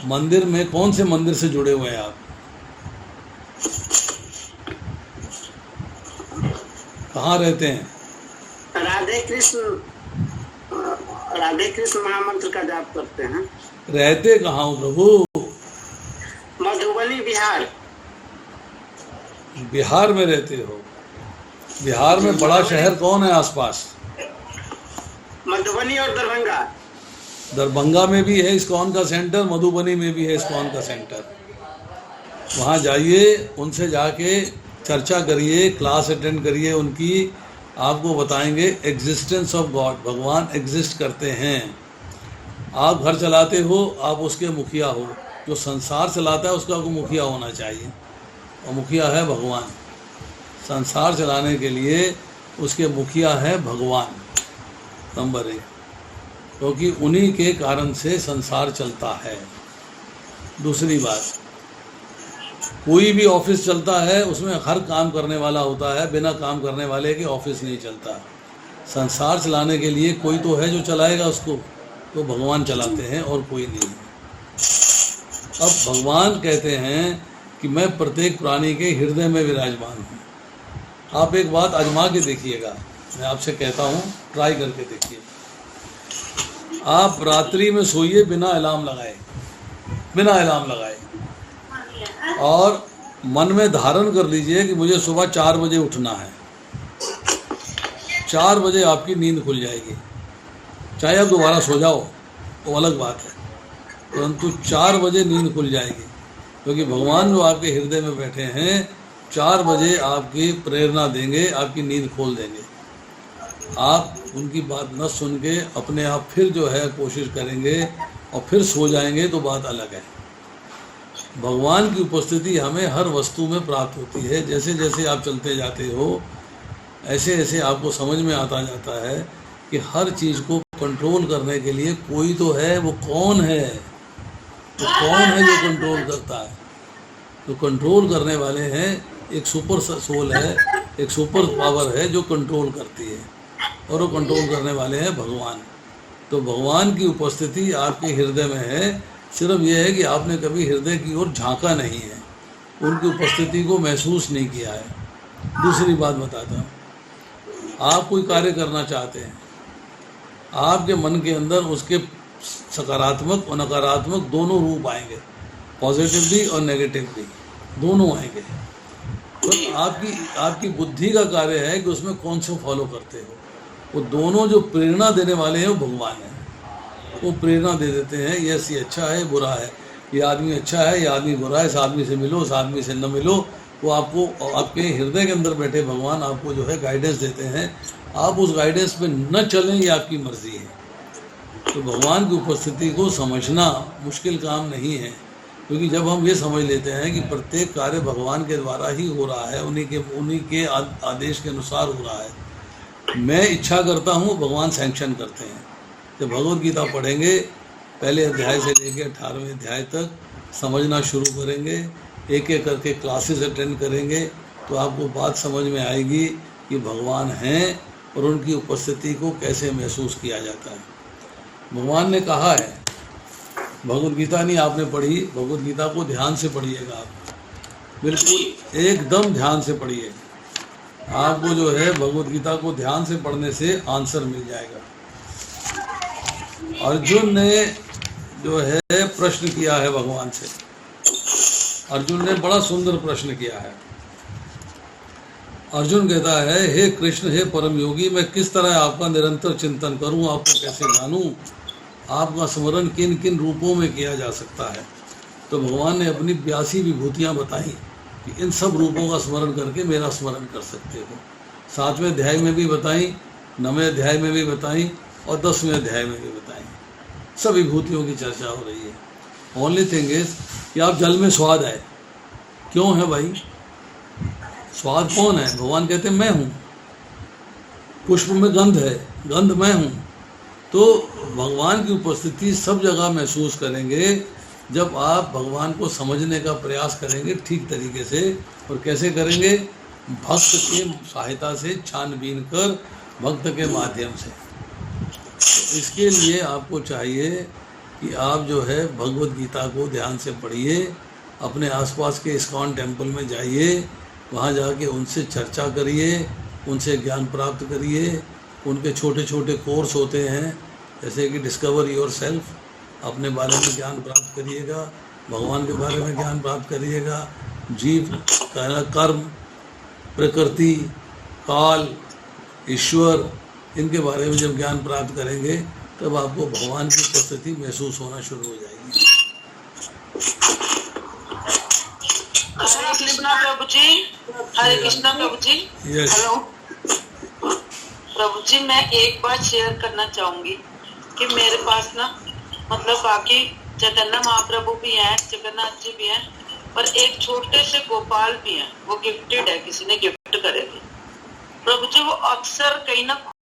मंदिर में कौन से मंदिर से जुड़े हुए हैं आप? कहाँ रहते हैं? राधे कृष्ण महामंत्र का जाप करते हैं। रहते कहाँ हो प्रभु? मधुबनी बिहार। बिहार में रहते हो? बिहार में बड़ा शहर कौन है आसपास? मधुबनी और दरभंगा। दरभंगा में भी है इस्कॉन का सेंटर, मधुबनी में भी है इस्कॉन का सेंटर। वहाँ जाइए, उनसे जाके चर्चा करिए, क्लास अटेंड करिए उनकी। आपको बताएंगे एग्जिस्टेंस ऑफ गॉड, भगवान एग्जिस्ट करते हैं। आप घर चलाते हो, आप उसके मुखिया हो। जो संसार चलाता है उसका को मुखिया होना चाहिए, और मुखिया है भगवान। संसार चलाने के लिए उसके मुखिया है भगवान, नंबर 1, क्योंकि उन्हीं के कारण से संसार चलता है। दूसरी बात, कोई भी ऑफिस चलता है उसमें हर काम करने वाला होता है, बिना काम करने वाले के ऑफिस नहीं चलता। संसार चलाने के लिए कोई तो है जो चलाएगा उसको, तो भगवान चलाते हैं और कोई नहीं। अब भगवान कहते हैं कि मैं प्रत्येक प्राणी के हृदय में विराजमान हूँ। आप एक बात आजमा के देखिएगा, मैं आपसे कहता हूँ, ट्राई करके देखिए। आप रात्रि में सोइए बिना अलार्म लगाए, बिना अलार्म लगाए, और मन में धारण कर लीजिए कि मुझे सुबह 4 बजे उठना है। 4 बजे आपकी नींद खुल जाएगी। चाहे आप दोबारा सो जाओ वो अलग बात है, परंतु 4 बजे नींद खुल जाएगी, क्योंकि भगवान जो आपके हृदय में बैठे हैं 4 बजे आपकी प्रेरणा देंगे, आपकी नींद खोल देंगे। आप उनकी बात न सुन के अपने आप फिर जो है कोशिश करेंगे और फिर सो जाएंगे तो बात अलग है। भगवान की उपस्थिति हमें हर वस्तु में प्राप्त होती है। जैसे जैसे आप चलते जाते हो ऐसे ऐसे आपको समझ में आता जाता है कि हर चीज़ को कंट्रोल करने के लिए कोई तो है। वो कौन है? तो कौन है जो कंट्रोल करता है? तो कंट्रोल करने वाले हैं, एक सुपर सोल है, एक सुपर पावर है जो कंट्रोल करती है, और वो कंट्रोल करने वाले हैं भगवान। तो भगवान की उपस्थिति आपके हृदय में है। सिर्फ ये है कि आपने कभी हृदय की ओर झांका नहीं है, उनकी उपस्थिति को महसूस नहीं किया है। दूसरी बात बताता हूँ, आप कोई कार्य करना चाहते हैं, आपके मन के अंदर उसके सकारात्मक और नकारात्मक दोनों रूप आएंगे, पॉजिटिवली और नेगेटिवली दोनों आएंगे। तो आपकी बुद्धि का कार्य है कि उसमें कौन से फॉलो करते हो। वो दोनों जो प्रेरणा देने वाले हैं वो भगवान है। वो प्रेरणा दे देते हैं, यस ये अच्छा है, बुरा है, ये आदमी अच्छा है, ये आदमी बुरा है, इस आदमी से मिलो, इस आदमी से न मिलो। वो आपको आपके हृदय के अंदर बैठे भगवान आपको जो है गाइडेंस देते हैं। आप उस गाइडेंस पे न चलें, ये आपकी मर्जी है। तो भगवान की उपस्थिति को समझना मुश्किल काम नहीं है। क्योंकि जब हम ये समझ लेते हैं कि प्रत्येक कार्य भगवान के द्वारा ही हो रहा है, उन्हीं के आदेश के अनुसार हो रहा है, मैं इच्छा करता हूँ, भगवान सैंक्शन करते हैं। जब भगवद गीता पढ़ेंगे, पहले अध्याय से लेकर 18वें अध्याय तक समझना शुरू करेंगे, एक एक करके क्लासेस अटेंड करेंगे, तो आपको बात समझ में आएगी कि भगवान हैं और उनकी उपस्थिति को कैसे महसूस किया जाता है। भगवान ने कहा है, भगवद गीता नहीं आपने पढ़ी, भगवद गीता को ध्यान से पढ़िएगा आप, बिल्कुल एकदम ध्यान से पढ़िए। आपको जो है भगवद गीता को ध्यान से पढ़ने से आंसर मिल जाएगा। अर्जुन ने जो है प्रश्न किया है भगवान से, अर्जुन ने बड़ा सुंदर प्रश्न किया है। अर्जुन कहता है, हे कृष्ण, हे परम योगी, मैं किस तरह आपका निरंतर चिंतन करूं, आपको कैसे जानूं, आपका स्मरण किन किन रूपों में किया जा सकता है। तो भगवान ने अपनी 82 विभूतियां बताई कि इन सब रूपों का स्मरण करके मेरा स्मरण कर सकते हो। 7वें अध्याय में भी बताई, 9वें अध्याय में भी बताई और 10वें अध्याय में भी बताई। सब विभूतियों की चर्चा हो रही है। ओनली थिंग इज कि आप जल में स्वाद है, क्यों है भाई? स्वाद कौन है? भगवान कहते हैं मैं हूँ। पुष्प में गंध है, गंध मैं हूँ। तो भगवान की उपस्थिति सब जगह महसूस करेंगे जब आप भगवान को समझने का प्रयास करेंगे ठीक तरीके से। और कैसे करेंगे? भक्त की सहायता से, छानबीन कर, भक्त के माध्यम से। तो इसके लिए आपको चाहिए कि आप जो है भगवद गीता को ध्यान से पढ़िए, अपने आसपास के इस्कॉन टेम्पल में जाइए, वहाँ जाके उनसे चर्चा करिए, उनसे ज्ञान प्राप्त करिए। उनके छोटे छोटे कोर्स होते हैं, जैसे कि डिस्कवर योर सेल्फ, अपने बारे में ज्ञान प्राप्त करिएगा, भगवान के बारे में ज्ञान प्राप्त करिएगा, जीव, कर्म, प्रकृति, काल, ईश्वर, इनके बारे में जब ज्ञान प्राप्त करेंगे तब आपको भगवान की उपस्थिति महसूस होना शुरू हो जाएगी। हरे कृष्णा प्रभु जी, हरे कृष्णा प्रभु जी। यस प्रभु जी, मैं एक बात शेयर करना चाहूंगी कि मेरे पास ना, मतलब बाकी चैतन्य महाप्रभु भी हैं, जगन्नाथ जी भी हैं, पर एक छोटे से गोपाल भी हैं। वो गिफ्टेड है, किसी ने गिफ्ट करे थे। प्रभु जी, वो अक्सर कहीं ना